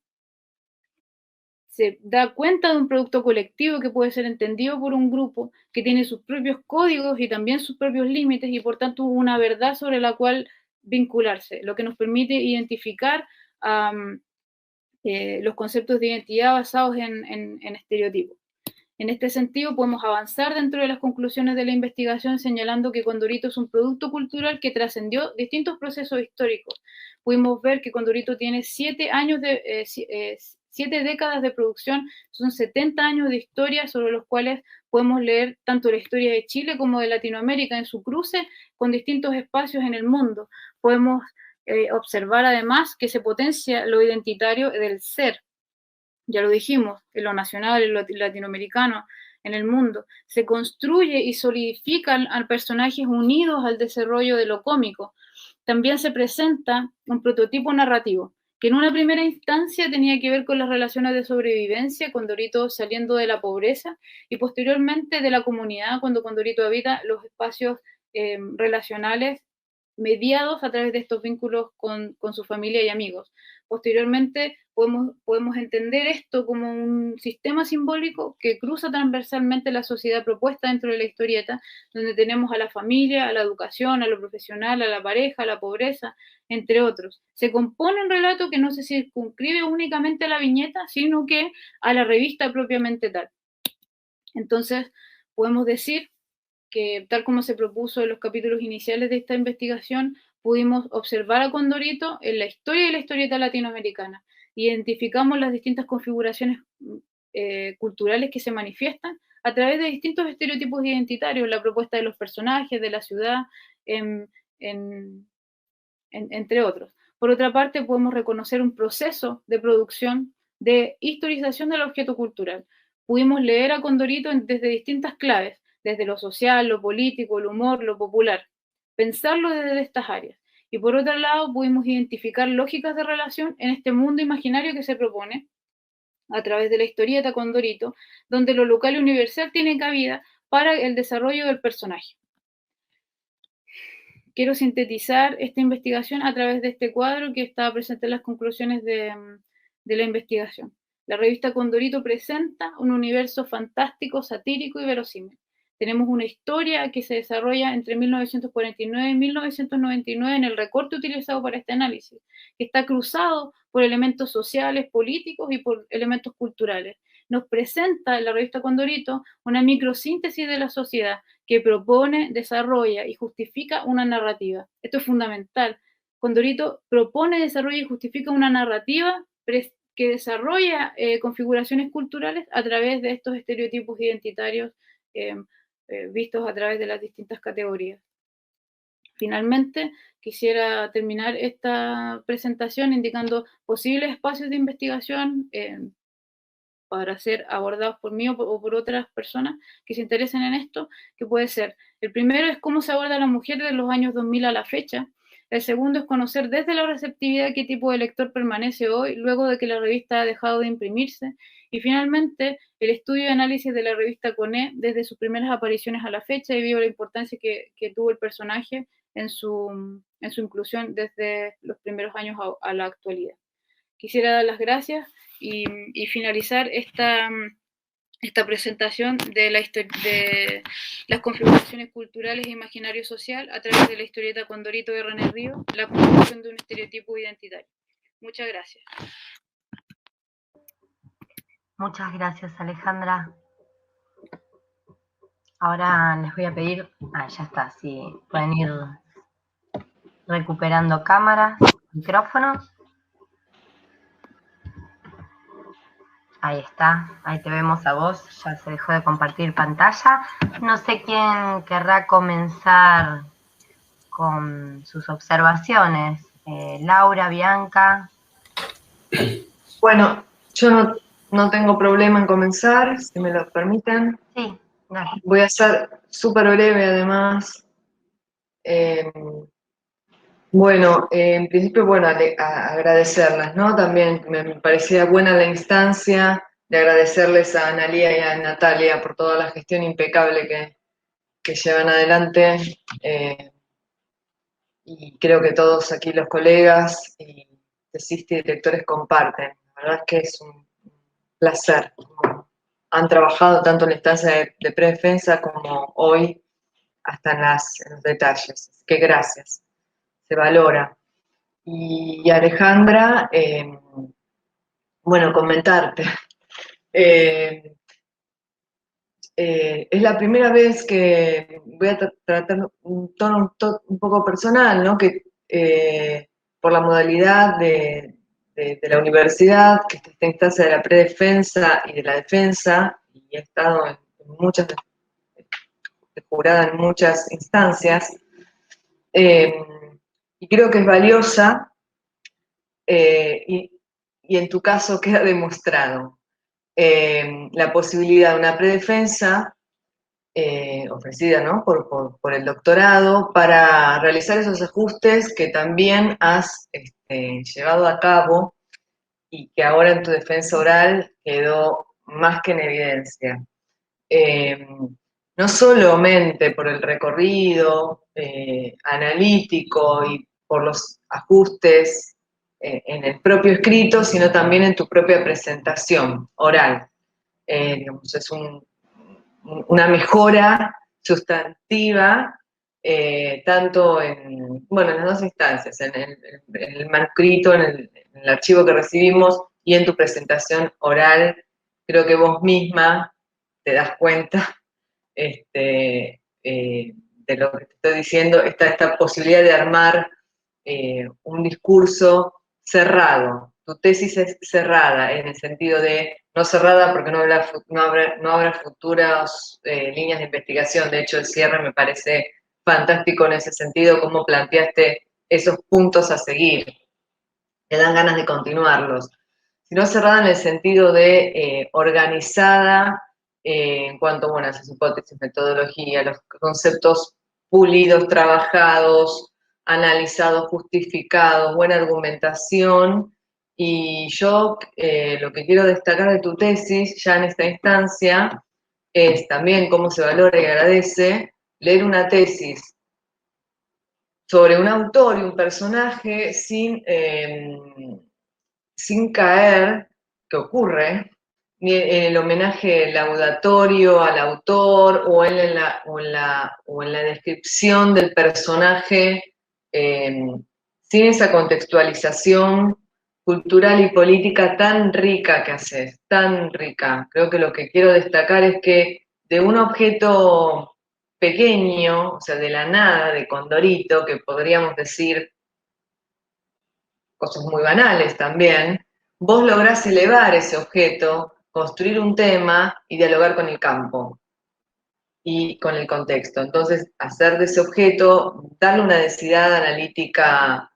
se da cuenta de un producto colectivo que puede ser entendido por un grupo, que tiene sus propios códigos y también sus propios límites y por tanto una verdad sobre la cual vincularse, lo que nos permite identificar los conceptos de identidad basados en estereotipos. En este sentido, podemos avanzar dentro de las conclusiones de la investigación señalando que Condorito es un producto cultural que trascendió distintos procesos históricos. Pudimos ver que Condorito tiene 7 décadas de producción, son 70 años de historia sobre los cuales podemos leer tanto la historia de Chile como de Latinoamérica en su cruce con distintos espacios en el mundo. Podemos observar además que se potencia lo identitario del ser. Ya lo dijimos, en lo nacional, en lo latinoamericano, en el mundo. Se construye y solidifican a personajes unidos al desarrollo de lo cómico. También se presenta un prototipo narrativo, que en una primera instancia tenía que ver con las relaciones de sobrevivencia, Condorito saliendo de la pobreza, y posteriormente de la comunidad, cuando Condorito habita los espacios relacionales mediados a través de estos vínculos con su familia y amigos. Posteriormente podemos entender esto como un sistema simbólico que cruza transversalmente la sociedad propuesta dentro de la historieta, donde tenemos a la familia, a la educación, a lo profesional, a la pareja, a la pobreza, entre otros. Se compone un relato que no se circunscribe únicamente a la viñeta, sino que a la revista propiamente tal. Entonces, podemos decir que, tal como se propuso en los capítulos iniciales de esta investigación, pudimos observar a Condorito en la historia de la historieta latinoamericana. Identificamos las distintas configuraciones culturales que se manifiestan a través de distintos estereotipos identitarios, la propuesta de los personajes, de la ciudad, entre otros. Por otra parte, podemos reconocer un proceso de producción, de historización del objeto cultural. Pudimos leer a Condorito desde distintas claves, desde lo social, lo político, el humor, lo popular, pensarlo desde estas áreas. Y por otro lado, pudimos identificar lógicas de relación en este mundo imaginario que se propone a través de la historieta Condorito, donde lo local y universal tiene cabida para el desarrollo del personaje. Quiero sintetizar esta investigación a través de este cuadro que está presente en las conclusiones de la investigación. La revista Condorito presenta un universo fantástico, satírico y verosímil. Tenemos una historia que se desarrolla entre 1949 y 1999 en el recorte utilizado para este análisis, que está cruzado por elementos sociales, políticos y por elementos culturales. Nos presenta en la revista Condorito una microsíntesis de la sociedad que propone, desarrolla y justifica una narrativa. Esto es fundamental. Condorito propone, desarrolla y justifica una narrativa que desarrolla configuraciones culturales a través de estos estereotipos identitarios vistos a través de las distintas categorías. Finalmente, quisiera terminar esta presentación indicando posibles espacios de investigación para ser abordados por mí o por otras personas que se interesen en esto, que puede ser, el primero es cómo se aborda a la mujer de los años 2000 a la fecha. El segundo es conocer desde la receptividad qué tipo de lector permanece hoy, luego de que la revista ha dejado de imprimirse. Y finalmente, el estudio y análisis de la revista CONE desde sus primeras apariciones a la fecha, debido a la importancia que tuvo el personaje en su inclusión desde los primeros años a la actualidad. Quisiera dar las gracias y finalizar esta presentación de las configuraciones culturales e imaginario social a través de la historieta Condorito de René Ríos, la construcción de un estereotipo identitario. Muchas gracias. Muchas gracias, Alejandra. Ahora les voy a pedir, ya está, si pueden ir recuperando cámaras, micrófonos. Ahí está, ahí te vemos a vos, ya se dejó de compartir pantalla. No sé quién querrá comenzar con sus observaciones. Laura, Bianca. Bueno, yo no tengo problema en comenzar, si me lo permiten. Sí, dale. Voy a ser súper breve además. Bueno, en principio, bueno, agradecerlas, ¿no? También me parecía buena la instancia de agradecerles a Analía y a Natalia por toda la gestión impecable que llevan adelante. Y creo que todos aquí los colegas y tesistas y directores comparten. La verdad es que es un placer. Han trabajado tanto en la instancia de predefensa como hoy hasta en los detalles. Así que gracias. Se valora. Y Alejandra, bueno, comentarte. Es la primera vez que voy a tratar un tono un poco personal, ¿no? Que por la modalidad de la universidad, que está esta instancia de la predefensa y de la defensa, y he estado en muchas, jurada en muchas instancias, y creo que es valiosa, y en tu caso queda demostrado la posibilidad de una predefensa ofrecida, ¿no? por el doctorado para realizar esos ajustes que también has llevado a cabo y que ahora en tu defensa oral quedó más que en evidencia. No solamente por el recorrido analítico y por los ajustes en el propio escrito, sino también en tu propia presentación oral. Digamos, es una mejora sustantiva, tanto en las dos instancias, en el manuscrito, en el archivo que recibimos y en tu presentación oral. Creo que vos misma te das cuenta de lo que te estoy diciendo, esta posibilidad de armar un discurso cerrado. Tu tesis es cerrada, en el sentido de, no cerrada porque no habrá futuras líneas de investigación. De hecho, el cierre me parece fantástico en ese sentido, cómo planteaste esos puntos a seguir. Te dan ganas de continuarlos. Sino cerrada en el sentido de organizada en cuanto, bueno, a esas hipótesis, metodología, los conceptos pulidos, trabajados, analizados, justificados, buena argumentación. Y yo lo que quiero destacar de tu tesis, ya en esta instancia, es también cómo se valora y agradece leer una tesis sobre un autor y un personaje sin caer, que ocurre, ni en el homenaje laudatorio al autor o en la descripción del personaje, sin esa contextualización cultural y política tan rica que haces, tan rica. Creo que lo que quiero destacar es que de un objeto pequeño, o sea, de la nada, de Condorito, que podríamos decir cosas muy banales también, vos lográs elevar ese objeto, construir un tema y dialogar con el campo y con el contexto. Entonces, hacer de ese objeto, darle una densidad analítica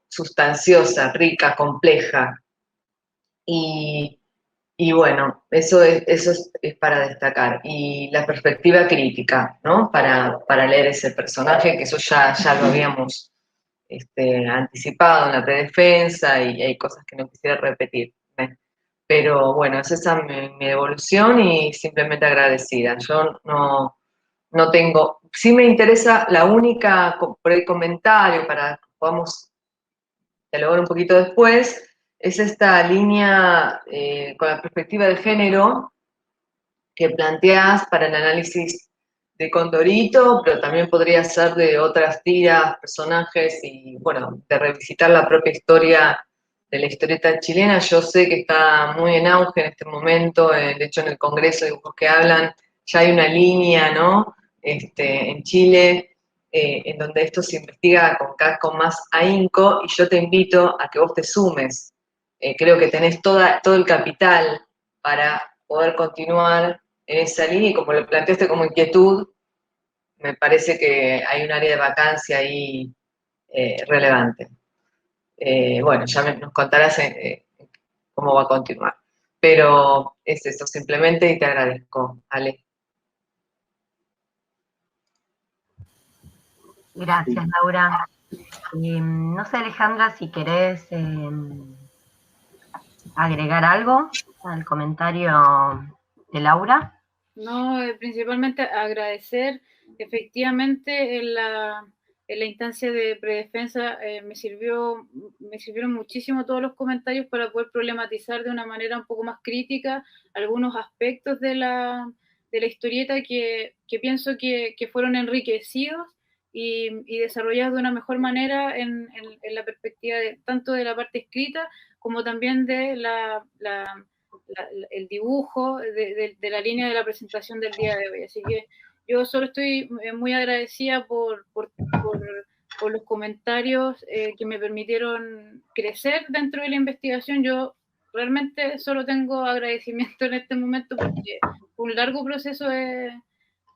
sustanciosa, rica, compleja. Y bueno, eso es para destacar. Y la perspectiva crítica, ¿no? Para leer ese personaje, que eso ya lo habíamos anticipado en la predefensa y hay cosas que no quisiera repetir. Pero bueno, es esa mi devolución y simplemente agradecida. Yo no tengo, sí me interesa la única, por el comentario, para que podamos dialogar un poquito después, es esta línea con la perspectiva de género que planteás para el análisis de Condorito, pero también podría ser de otras tiras, personajes y, bueno, de revisitar la propia historia de la historieta chilena. Yo sé que está muy en auge en este momento, de hecho en el Congreso de Dibujos que Hablan ya hay una línea, ¿no? En Chile, en donde esto se investiga con más ahínco y yo te invito a que vos te sumes. Creo que tenés todo el capital para poder continuar en esa línea y como lo planteaste como inquietud, me parece que hay un área de vacancia ahí relevante. Bueno, ya nos contarás cómo va a continuar. Pero es eso, simplemente, y te agradezco, Ale. Gracias, Laura. No sé, Alejandra, si querés agregar algo al comentario de Laura. No, principalmente agradecer. Efectivamente, en la instancia de predefensa me sirvieron muchísimo todos los comentarios para poder problematizar de una manera un poco más crítica algunos aspectos de la historieta que pienso que fueron enriquecidos y desarrollados de una mejor manera en la perspectiva tanto de la parte escrita como también de el dibujo de la línea de la presentación del día de hoy. Así que yo solo estoy muy agradecida por los comentarios que me permitieron crecer dentro de la investigación. Yo realmente solo tengo agradecimiento en este momento porque fue un largo proceso de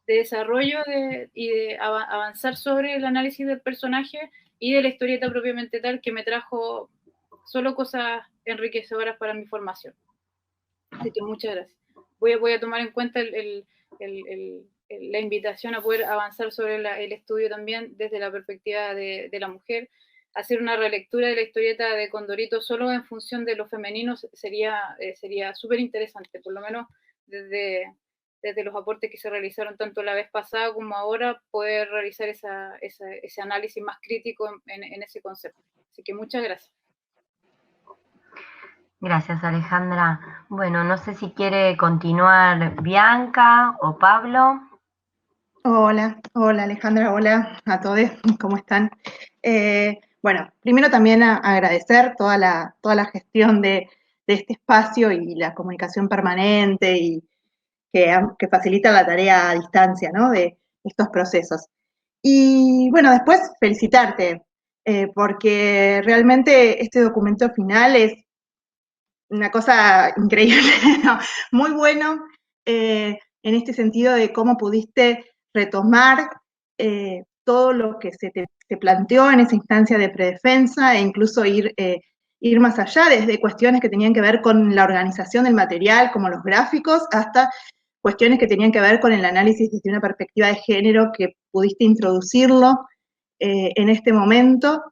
desarrollo y de avanzar sobre el análisis del personaje y de la historieta propiamente tal, que me trajo solo cosas enriquecedoras para mi formación. Así que muchas gracias. Voy a tomar en cuenta la invitación a poder avanzar sobre el estudio también desde la perspectiva de la mujer. Hacer una relectura de la historieta de Condorito solo en función de los femeninos sería súper interesante, por lo menos desde los aportes que se realizaron tanto la vez pasada como ahora, poder realizar ese análisis más crítico en ese concepto. Así que muchas gracias. Gracias, Alejandra. Bueno, no sé si quiere continuar Bianca o Pablo. Hola Alejandra, hola a todos, ¿cómo están? Bueno, primero también agradecer toda la gestión de este espacio y la comunicación permanente y que facilita la tarea a distancia, ¿no? De estos procesos. Y bueno, después felicitarte, porque realmente este documento final es una cosa increíble, ¿no? Muy bueno, en este sentido de cómo pudiste retomar todo lo que se planteó en esa instancia de predefensa e incluso ir más allá, desde cuestiones que tenían que ver con la organización del material, como los gráficos, hasta cuestiones que tenían que ver con el análisis desde una perspectiva de género, que pudiste introducirlo en este momento,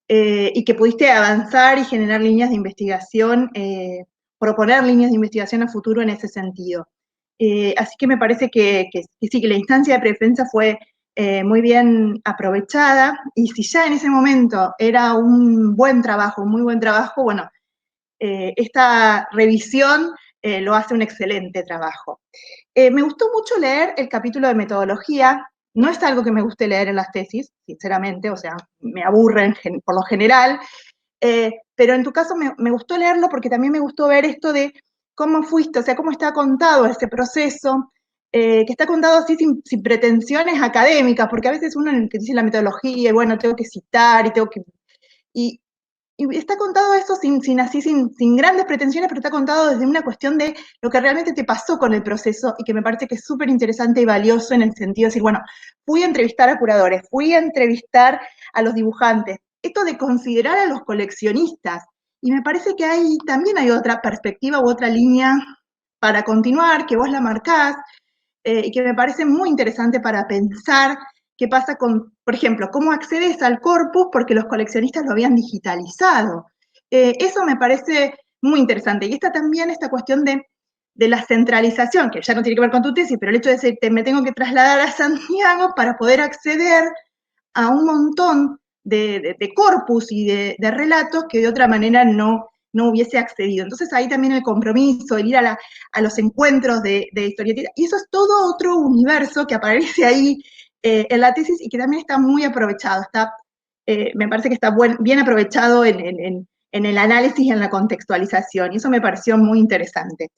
y que pudiste avanzar y generar líneas de investigación, proponer líneas de investigación a futuro en ese sentido. Así que me parece que sí, que la instancia de predefensa fue muy bien aprovechada, y si ya en ese momento era un buen trabajo, un muy buen trabajo, bueno, esta revisión lo hace un excelente trabajo. Me gustó mucho leer el capítulo de metodología. No es algo que me guste leer en las tesis, sinceramente, o sea, me aburren por lo general, pero en tu caso me gustó leerlo porque también me gustó ver esto de cómo fuiste, o sea, cómo está contado ese proceso, que está contado así sin pretensiones académicas, porque a veces uno que dice la metodología, y bueno, tengo que citar, y está contado eso sin grandes pretensiones, pero está contado desde una cuestión de lo que realmente te pasó con el proceso, y que me parece que es súper interesante y valioso en el sentido de decir, bueno, fui a entrevistar a curadores, fui a entrevistar a los dibujantes, esto de considerar a los coleccionistas, y me parece que también hay otra perspectiva u otra línea para continuar, que vos la marcás, y que me parece muy interesante para pensar qué pasa con, por ejemplo, cómo accedes al corpus porque los coleccionistas lo habían digitalizado. Eso me parece muy interesante. Y también esta cuestión de la centralización, que ya no tiene que ver con tu tesis, pero el hecho de decir, me tengo que trasladar a Santiago para poder acceder a un montón de corpus y de relatos que de otra manera no hubiese accedido. Entonces ahí también el compromiso, el ir a los encuentros de historietistas, y eso es todo otro universo que aparece ahí en la tesis, y que también está muy aprovechado, me parece que está bien aprovechado en el análisis y en la contextualización, y eso me pareció muy interesante.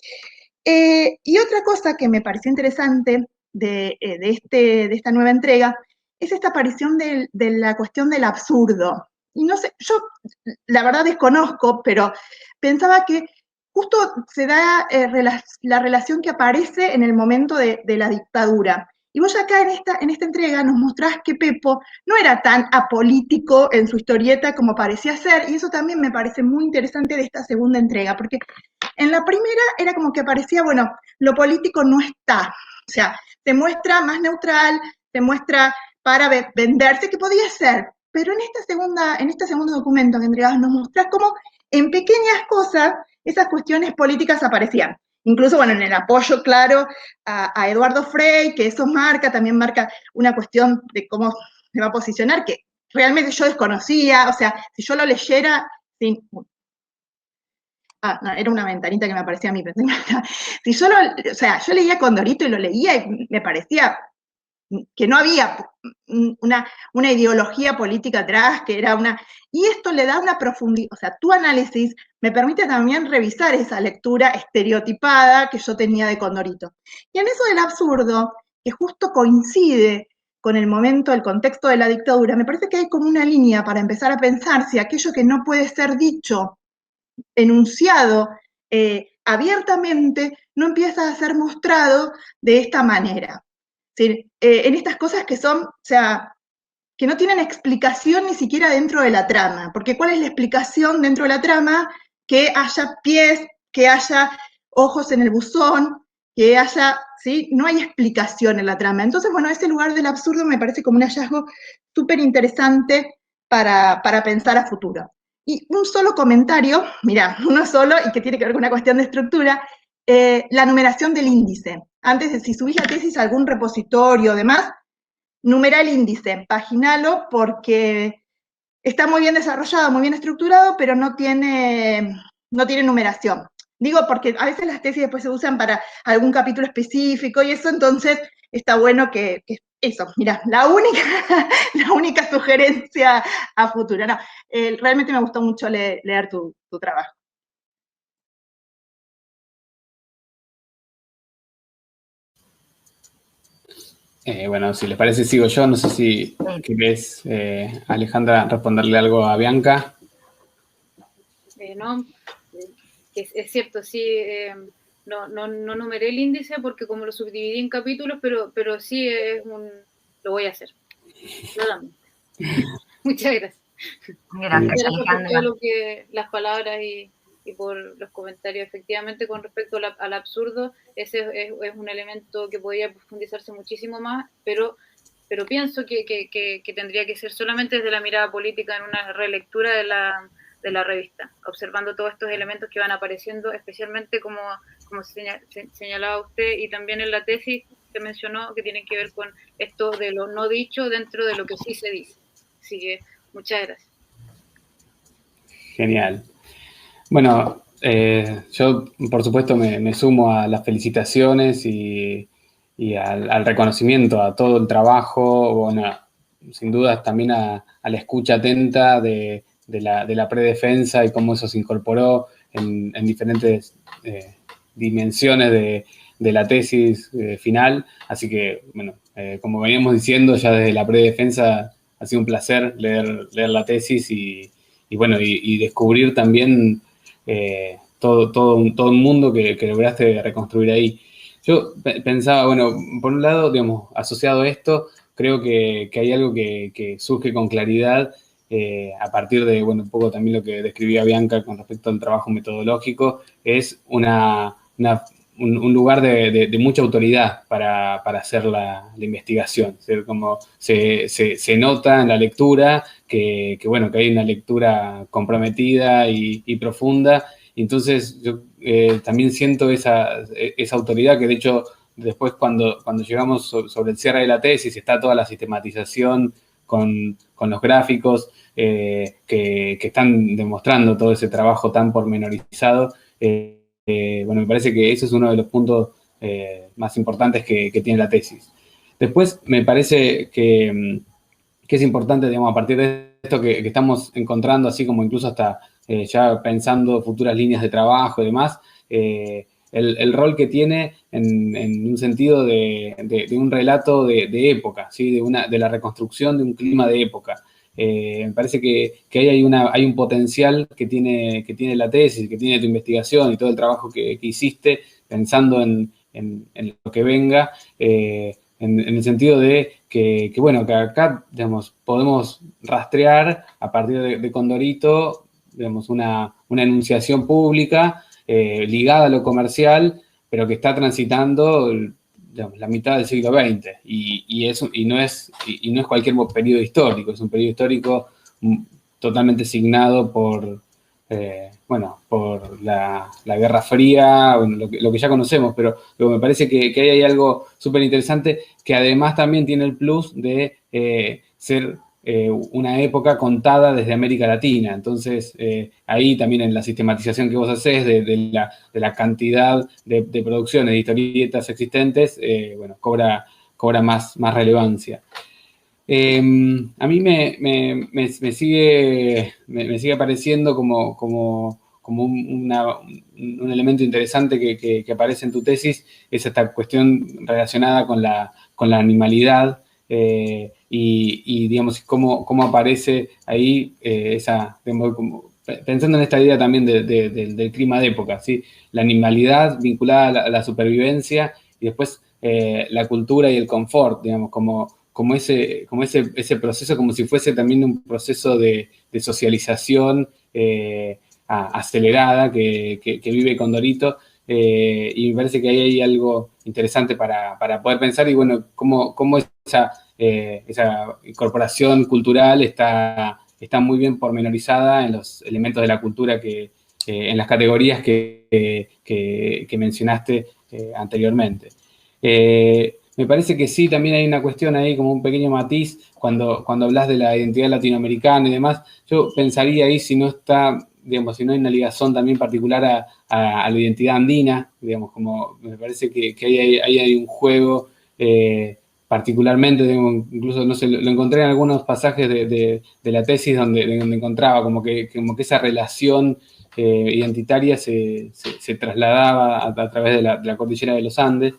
Y otra cosa que me pareció interesante de esta nueva entrega es esta aparición de la cuestión del absurdo. Y no sé, yo la verdad desconozco, pero pensaba que justo se da la relación que aparece en el momento de la dictadura. Y vos acá en esta entrega nos mostrás que Pepo no era tan apolítico en su historieta como parecía ser, y eso también me parece muy interesante de esta segunda entrega, porque en la primera era como que aparecía, bueno, lo político no está, o sea, se muestra más neutral, se muestra para venderse, que podía ser, pero en este segundo documento que entregabas nos mostrás cómo en pequeñas cosas esas cuestiones políticas aparecían. Incluso, bueno, en el apoyo claro a Eduardo Frei, que eso también marca una cuestión de cómo se va a posicionar, que realmente yo desconocía, o sea, si yo lo leyera sin... no, era una ventanita que me aparecía a mí. Si yo yo leía Condorito y lo leía y me parecía que no había una ideología política atrás, que era y esto le da una profundidad, o sea, tu análisis me permite también revisar esa lectura estereotipada que yo tenía de Condorito. Y en eso del absurdo, que justo coincide con el momento, el contexto de la dictadura, me parece que hay como una línea para empezar a pensar si aquello que no puede ser dicho, enunciado abiertamente, no empieza a ser mostrado de esta manera. En estas cosas que son, o sea, que no tienen explicación ni siquiera dentro de la trama, porque ¿cuál es la explicación dentro de la trama? Que haya pies, que haya ojos en el buzón, que haya, ¿sí? No hay explicación en la trama. Entonces, bueno, ese lugar del absurdo me parece como un hallazgo súper interesante para pensar a futuro. Y un solo comentario, mira, uno solo, y que tiene que ver con una cuestión de estructura, la numeración del índice. Antes de si subís la tesis a algún repositorio o demás, numera el índice, paginalo, porque está muy bien desarrollado, muy bien estructurado, pero no tiene numeración. Digo porque a veces las tesis después se usan para algún capítulo específico y eso, entonces está bueno que eso, mira, la única sugerencia a futuro. No, realmente me gustó mucho leer tu trabajo. Bueno, si les parece, sigo yo. No sé si querés, Alejandra, responderle algo a Bianca. No, es cierto, sí. no numeré el índice porque como lo subdividí en capítulos, pero sí lo voy a hacer. Claramente. Muchas gracias. Gracias, Alejandra. Por todo las palabras y por los comentarios. Efectivamente, con respecto al absurdo, ese es un elemento que podría profundizarse muchísimo más, pero pienso que tendría que ser solamente desde la mirada política en una relectura de la revista, observando todos estos elementos que van apareciendo, especialmente como señalaba usted, y también en la tesis que mencionó, que tienen que ver con esto de lo no dicho dentro de lo que sí se dice. Así que muchas gracias. Genial. Bueno, yo por supuesto me sumo a las felicitaciones y al reconocimiento a todo el trabajo, bueno, sin duda también a la escucha atenta de la predefensa y cómo eso se incorporó en diferentes dimensiones de la tesis final. Así que, bueno, como veníamos diciendo, ya desde la predefensa ha sido un placer leer la tesis y bueno, y descubrir también todo un mundo que lograste reconstruir ahí. Yo pensaba, bueno, por un lado, digamos, asociado a esto, creo que hay algo que surge con claridad a partir de, bueno, un poco también lo que describía Bianca con respecto al trabajo metodológico, es un lugar de mucha autoridad para hacer la investigación. Es decir, como se nota en la lectura que hay una lectura comprometida y profunda. Y entonces yo también siento esa autoridad que, de hecho, después cuando llegamos sobre el cierre de la tesis, está toda la sistematización con los gráficos que están demostrando todo ese trabajo tan pormenorizado. Bueno, me parece que ese es uno de los puntos más importantes que tiene la tesis. Después, me parece que es importante, digamos, a partir de esto que estamos encontrando, así como incluso hasta ya pensando futuras líneas de trabajo y demás, el rol que tiene en un sentido de un relato de época, ¿sí? de la reconstrucción de un clima de época. Me parece que ahí hay un potencial que tiene la tesis, que tiene tu investigación y todo el trabajo que hiciste pensando en lo que venga, en el sentido de que acá, digamos, podemos rastrear a partir de Condorito, digamos, una enunciación pública ligada a lo comercial, pero que está transitando, digamos, la mitad del siglo XX, y no es cualquier periodo histórico, es un periodo histórico totalmente signado por la Guerra Fría, lo que ya conocemos, pero me parece que ahí hay algo súper interesante que además también tiene el plus de ser una época contada desde América Latina. Entonces, ahí también en la sistematización que vos hacés de la cantidad de producciones, de historietas existentes, cobra más relevancia. A mí me sigue pareciendo como un elemento interesante que aparece en tu tesis, es esta cuestión relacionada con la animalidad y digamos, cómo aparece ahí pensando en esta idea también del clima de época, ¿sí? La animalidad vinculada a la supervivencia y después la cultura y el confort, digamos, como ese proceso, como si fuese también un proceso de socialización acelerada que vive Condorito, y me parece que ahí hay algo interesante para poder pensar, y bueno, cómo esa incorporación cultural está muy bien pormenorizada en los elementos de la cultura en las categorías que mencionaste anteriormente. Me parece que sí, también hay una cuestión ahí, como un pequeño matiz, cuando hablas de la identidad latinoamericana y demás. Yo pensaría ahí si no hay una ligazón también particular a la identidad andina, digamos, como me parece que ahí hay un juego particularmente, digamos, incluso, no sé, lo encontré en algunos pasajes de la tesis donde encontraba como que esa relación identitaria se trasladaba a través de la cordillera de los Andes.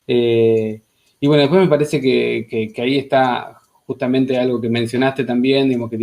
Y bueno, después me parece que ahí está justamente algo que mencionaste también, digamos, que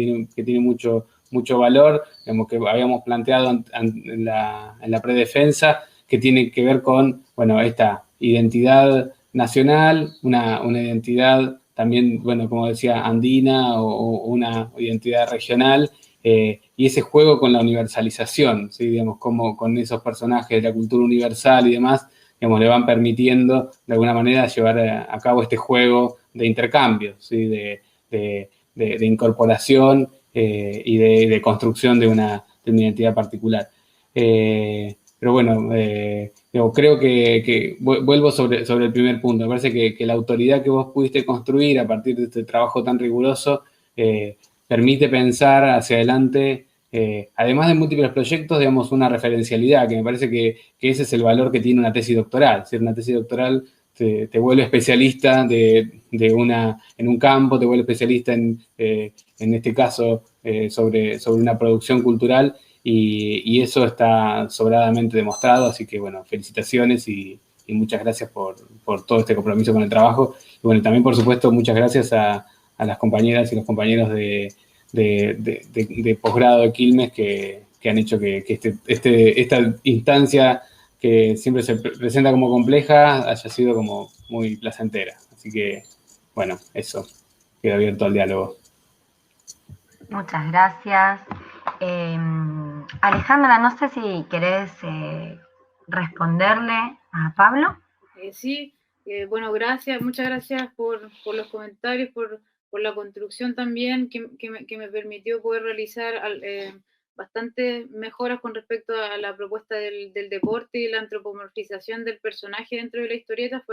tiene mucho valor, digamos, que habíamos planteado en la predefensa, que tiene que ver con, bueno, esta identidad nacional, una identidad también, bueno, como decía, andina o una identidad regional, y ese juego con la universalización, ¿sí? Digamos, como con esos personajes de la cultura universal y demás, digamos, le van permitiendo de alguna manera llevar a cabo este juego de intercambio, ¿sí? de incorporación y de construcción de una identidad particular. Pero bueno, creo que vuelvo sobre el primer punto. Me parece que la autoridad que vos pudiste construir a partir de este trabajo tan riguroso permite pensar hacia adelante, además de múltiples proyectos, digamos, una referencialidad, que me parece que ese es el valor que tiene una tesis doctoral. Si una tesis doctoral te vuelve especialista en un campo, te vuelve especialista en este caso sobre una producción cultural, y eso está sobradamente demostrado, así que bueno, felicitaciones y muchas gracias por todo este compromiso con el trabajo. Y bueno, también por supuesto muchas gracias a las compañeras y los compañeros de posgrado de Quilmes que han hecho que esta instancia, que siempre se presenta como compleja, haya sido como muy placentera. Así que, bueno, eso, queda abierto al diálogo. Muchas gracias. Alejandra, no sé si querés responderle a Pablo. Sí, bueno, gracias, muchas gracias por los comentarios, por la construcción también que me permitió poder realizar bastantes mejoras con respecto a la propuesta del deporte y la antropomorfización del personaje dentro de la historieta.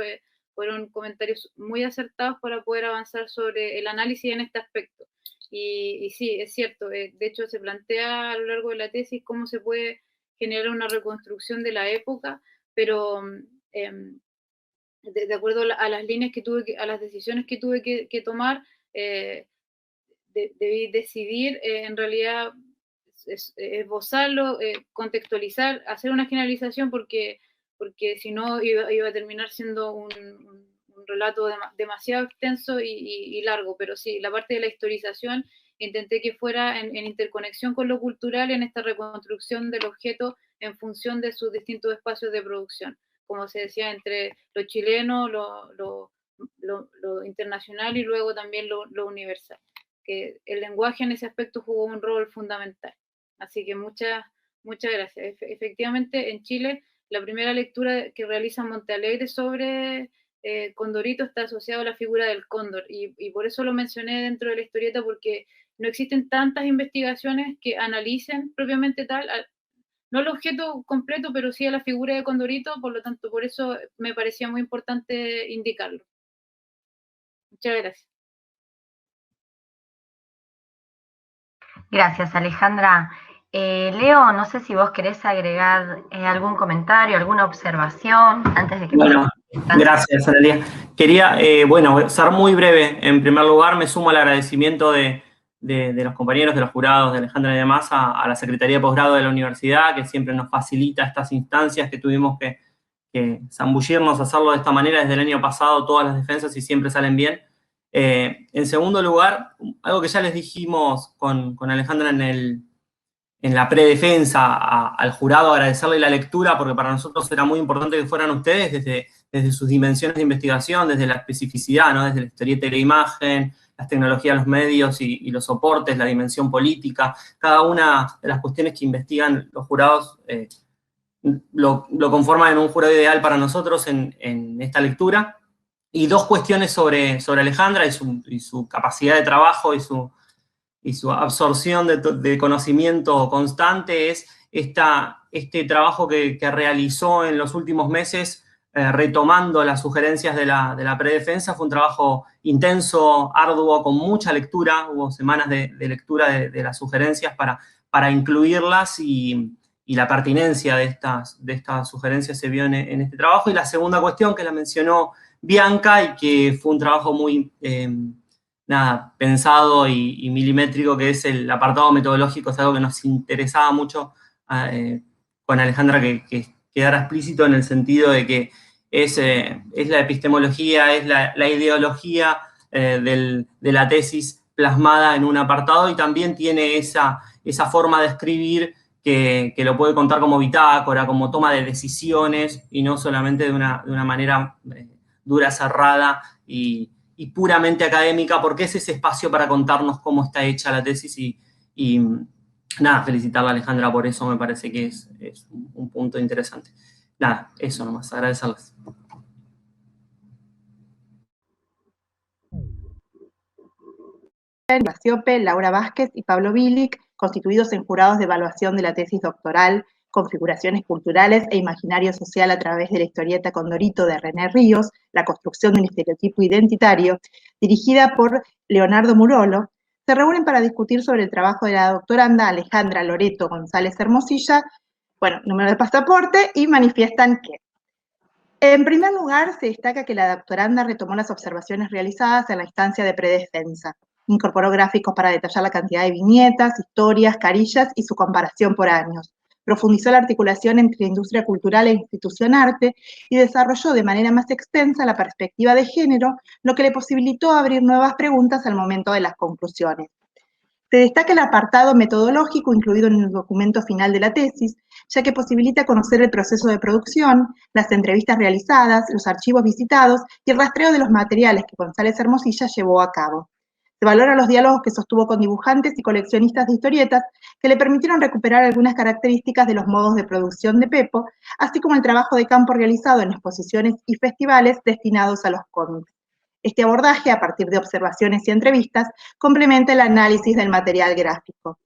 Fueron comentarios muy acertados para poder avanzar sobre el análisis en este aspecto. Y sí, es cierto, de hecho se plantea a lo largo de la tesis cómo se puede generar una reconstrucción de la época, pero de acuerdo a las líneas a las decisiones que tuve que tomar, debí decidir en realidad esbozarlo, contextualizar, hacer una generalización, porque si no iba a terminar siendo un relato demasiado extenso y largo. Pero sí, la parte de la historización intenté que fuera en interconexión con lo cultural, en esta reconstrucción del objeto en función de sus distintos espacios de producción, como se decía, entre lo chileno, lo internacional y luego también lo universal. Que el lenguaje en ese aspecto jugó un rol fundamental. Así que muchas gracias. Efectivamente, en Chile, la primera lectura que realiza Montealegre sobre Condorito está asociado a la figura del cóndor, y por eso lo mencioné dentro de la historieta, porque no existen tantas investigaciones que analicen propiamente tal, no el objeto completo, pero sí a la figura de Condorito. Por lo tanto, por eso me parecía muy importante indicarlo. Muchas gracias. Gracias, Alejandra. Leo, no sé si vos querés agregar algún comentario, alguna observación antes de que... Bueno, gracias, Analia. Quería, ser muy breve. En primer lugar, me sumo al agradecimiento de los compañeros, de los jurados, de Alejandra y demás, a la Secretaría de Posgrado de la Universidad, que siempre nos facilita estas instancias, que tuvimos que zambullirnos, hacerlo de esta manera desde el año pasado, todas las defensas, y siempre salen bien. En segundo lugar, algo que ya les dijimos con Alejandra en la predefensa al jurado, agradecerle la lectura, porque para nosotros era muy importante que fueran ustedes desde sus dimensiones de investigación, desde la especificidad, ¿no? Desde la historieta y la imagen, las tecnologías, los medios y los soportes, la dimensión política, cada una de las cuestiones que investigan los jurados lo conforman en un jurado ideal para nosotros en esta lectura. Y dos cuestiones sobre Alejandra y su capacidad de trabajo y su absorción de conocimiento constante es este trabajo que realizó en los últimos meses, retomando las sugerencias de la predefensa. Fue un trabajo intenso, arduo, con mucha lectura. Hubo semanas de lectura de las sugerencias para incluirlas, y la pertinencia de estas sugerencias se vio en este trabajo. Y la segunda cuestión, que la mencionó Bianca, y que fue un trabajo muy pensado y milimétrico, que es el apartado metodológico. Es algo que nos interesaba mucho con Alejandra que quedara explícito, en el sentido de que es la epistemología, es la ideología de la tesis plasmada en un apartado, y también tiene esa forma de escribir que lo puede contar como bitácora, como toma de decisiones, y no solamente de una manera dura, cerrada y puramente académica, porque es ese espacio para contarnos cómo está hecha la tesis y nada, felicitarla a Alejandra por eso, me parece que es un punto interesante. Nada, eso nomás, agradecerles. Siope, Laura Vázquez y Pablo Bilic, constituidos en jurados de evaluación de la tesis doctoral Configuraciones culturales e imaginario social a través de la historieta Condorito de René Ríos, la construcción de un estereotipo identitario, dirigida por Leonardo Murolo, se reúnen para discutir sobre el trabajo de la doctoranda Alejandra Loreto González Hermosilla, número de pasaporte, y manifiestan que en primer lugar, se destaca que la doctoranda retomó las observaciones realizadas en la instancia de predefensa. Incorporó gráficos para detallar la cantidad de viñetas, historias, carillas y su comparación por años. Profundizó la articulación entre industria cultural e institución arte y desarrolló de manera más extensa la perspectiva de género, lo que le posibilitó abrir nuevas preguntas al momento de las conclusiones. Se destaca el apartado metodológico incluido en el documento final de la tesis, ya que posibilita conocer el proceso de producción, las entrevistas realizadas, los archivos visitados y el rastreo de los materiales que González Hermosilla llevó a cabo. Se valora los diálogos que sostuvo con dibujantes y coleccionistas de historietas que le permitieron recuperar algunas características de los modos de producción de Pepo, así como el trabajo de campo realizado en exposiciones y festivales destinados a los cómics. Este abordaje, a partir de observaciones y entrevistas, complementa el análisis del material gráfico.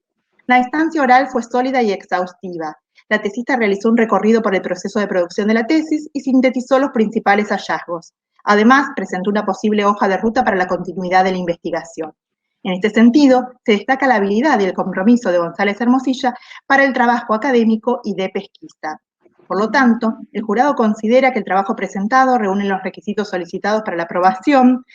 La instancia oral fue sólida y exhaustiva. La tesista realizó un recorrido por el proceso de producción de la tesis y sintetizó los principales hallazgos. Además, presentó una posible hoja de ruta para la continuidad de la investigación. En este sentido, se destaca la habilidad y el compromiso de González Hermosilla para el trabajo académico y de pesquisa. Por lo tanto, el jurado considera que el trabajo presentado reúne los requisitos solicitados para la aprobación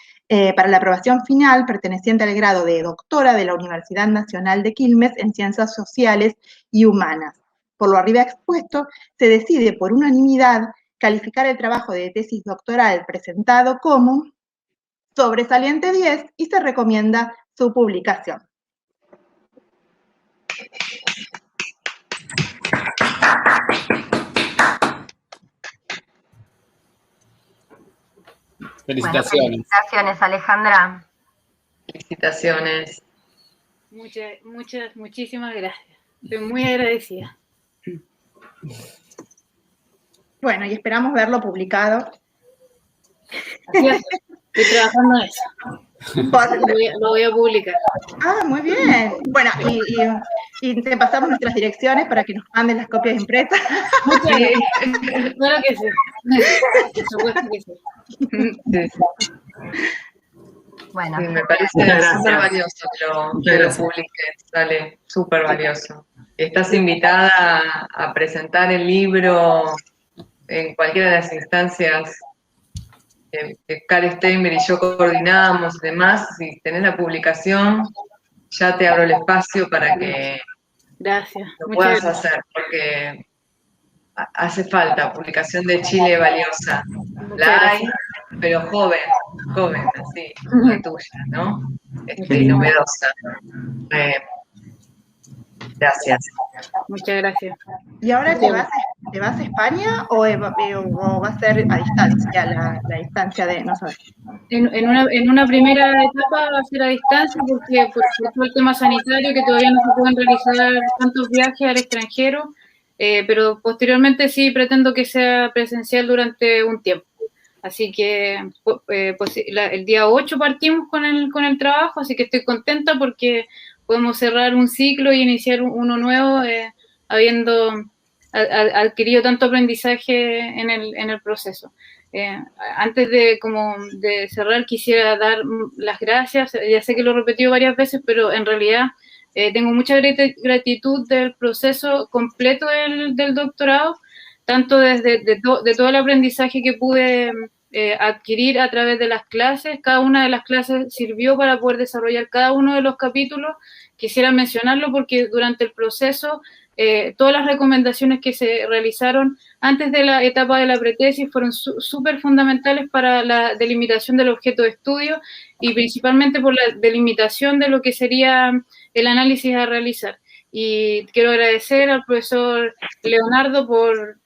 final perteneciente al grado de doctora de la Universidad Nacional de Quilmes en Ciencias Sociales y Humanas. Por lo arriba expuesto, se decide por unanimidad calificar el trabajo de tesis doctoral presentado como sobresaliente 10 y se recomienda su publicación. Felicitaciones. Bueno, felicitaciones, Alejandra. Felicitaciones. Muchísimas gracias. Estoy muy agradecida. Bueno, y esperamos verlo publicado. Así es, estoy trabajando en eso. Lo voy a publicar. Ah, muy bien. Bueno, y te pasamos nuestras direcciones para que nos manden las copias impresas. Muchas gracias. Claro que sí. Por supuesto que sí. Sí. Bueno, sí, me parece súper valioso que lo publiques, sale súper valioso. Estás invitada a presentar el libro en cualquiera de las instancias que Karen Steinberg y yo coordinamos y demás. Si tenés la publicación, ya te abro el espacio para que lo puedas hacer, porque hace falta publicación de Chile valiosa. La hay, pero joven, así, la tuya, ¿no? Y novedosa. Gracias. Muchas gracias. ¿Y ahora te vas a España o va a ser a distancia la instancia de nosotros? En una primera etapa va a ser a distancia porque por todo el tema sanitario que todavía no se pueden realizar tantos viajes al extranjero, pero posteriormente sí pretendo que sea presencial durante un tiempo. Así que el día 8 partimos con el trabajo, así que estoy contenta porque podemos cerrar un ciclo y iniciar uno nuevo, habiendo adquirido tanto aprendizaje en el proceso. Antes de cerrar, quisiera dar las gracias. Ya sé que lo he repetido varias veces, pero en realidad tengo mucha gratitud del proceso completo del doctorado, tanto desde de todo el aprendizaje que pude adquirir a través de las clases. Cada una de las clases sirvió para poder desarrollar cada uno de los capítulos. Quisiera mencionarlo porque durante el proceso todas las recomendaciones que se realizaron antes de la etapa de la pretesis fueron súper fundamentales para la delimitación del objeto de estudio y principalmente por la delimitación de lo que sería el análisis a realizar. y quiero agradecer al profesor Leonardo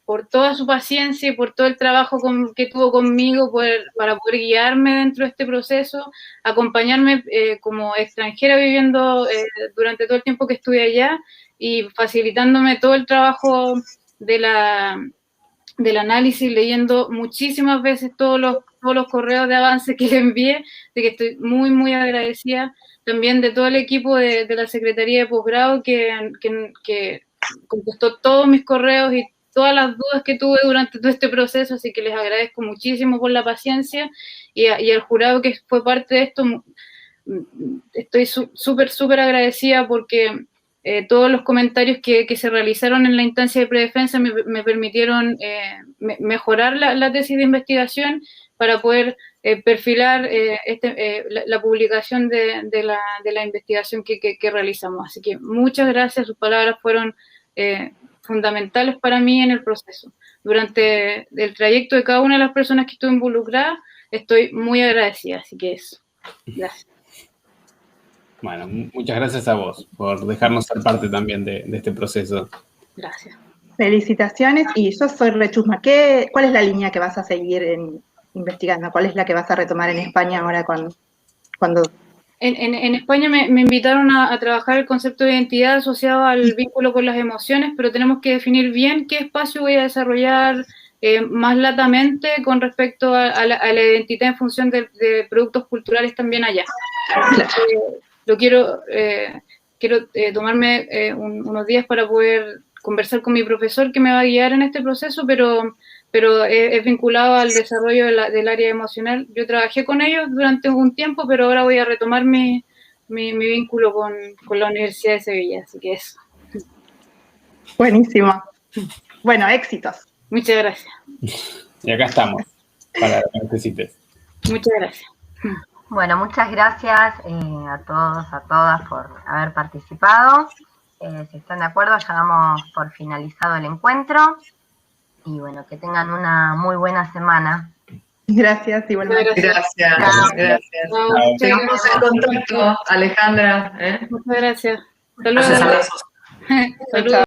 por toda su paciencia y por todo el trabajo que tuvo conmigo para poder guiarme dentro de este proceso, acompañarme como extranjera viviendo durante todo el tiempo que estuve allá y facilitándome todo el trabajo del análisis, leyendo muchísimas veces todos los correos de avance que le envié, de que estoy muy, muy agradecida. También de todo el equipo de la Secretaría de Posgrado que contestó todos mis correos y todas las dudas que tuve durante todo este proceso, así que les agradezco muchísimo por la paciencia y al jurado que fue parte de esto. Estoy súper agradecida porque todos los comentarios que se realizaron en la instancia de predefensa me permitieron mejorar la tesis de investigación para poder perfilar la publicación de la investigación que realizamos. Así que muchas gracias, sus palabras fueron fundamentales para mí en el proceso. Durante el trayecto de cada una de las personas que estuvo involucrada, estoy muy agradecida, así que eso. Gracias. Bueno, muchas gracias a vos por dejarnos ser parte también de este proceso. Gracias. Felicitaciones, y yo soy rechusma. ¿Cuál es la línea que vas a seguir investigando? ¿Cuál es la que vas a retomar en España ahora cuando... En España me invitaron a trabajar el concepto de identidad asociado al vínculo con las emociones, pero tenemos que definir bien qué espacio voy a desarrollar más latamente con respecto a la identidad en función de productos culturales también allá. Quiero tomarme unos días para poder conversar con mi profesor que me va a guiar en este proceso, pero es vinculado al desarrollo del área emocional. Yo trabajé con ellos durante un tiempo, pero ahora voy a retomar mi vínculo con la Universidad de Sevilla, así que eso. Buenísimo. Bueno, éxitos. Muchas gracias. Y acá estamos, para lo que necesites. Muchas gracias. Bueno, muchas gracias a todos, a todas por haber participado. Si están de acuerdo, ya damos por finalizado el encuentro. Y bueno, que tengan una muy buena semana. Gracias, igualmente. Gracias. Seguimos en contacto, Alejandra. Muchas gracias. Gracias, abrazos. Saludos.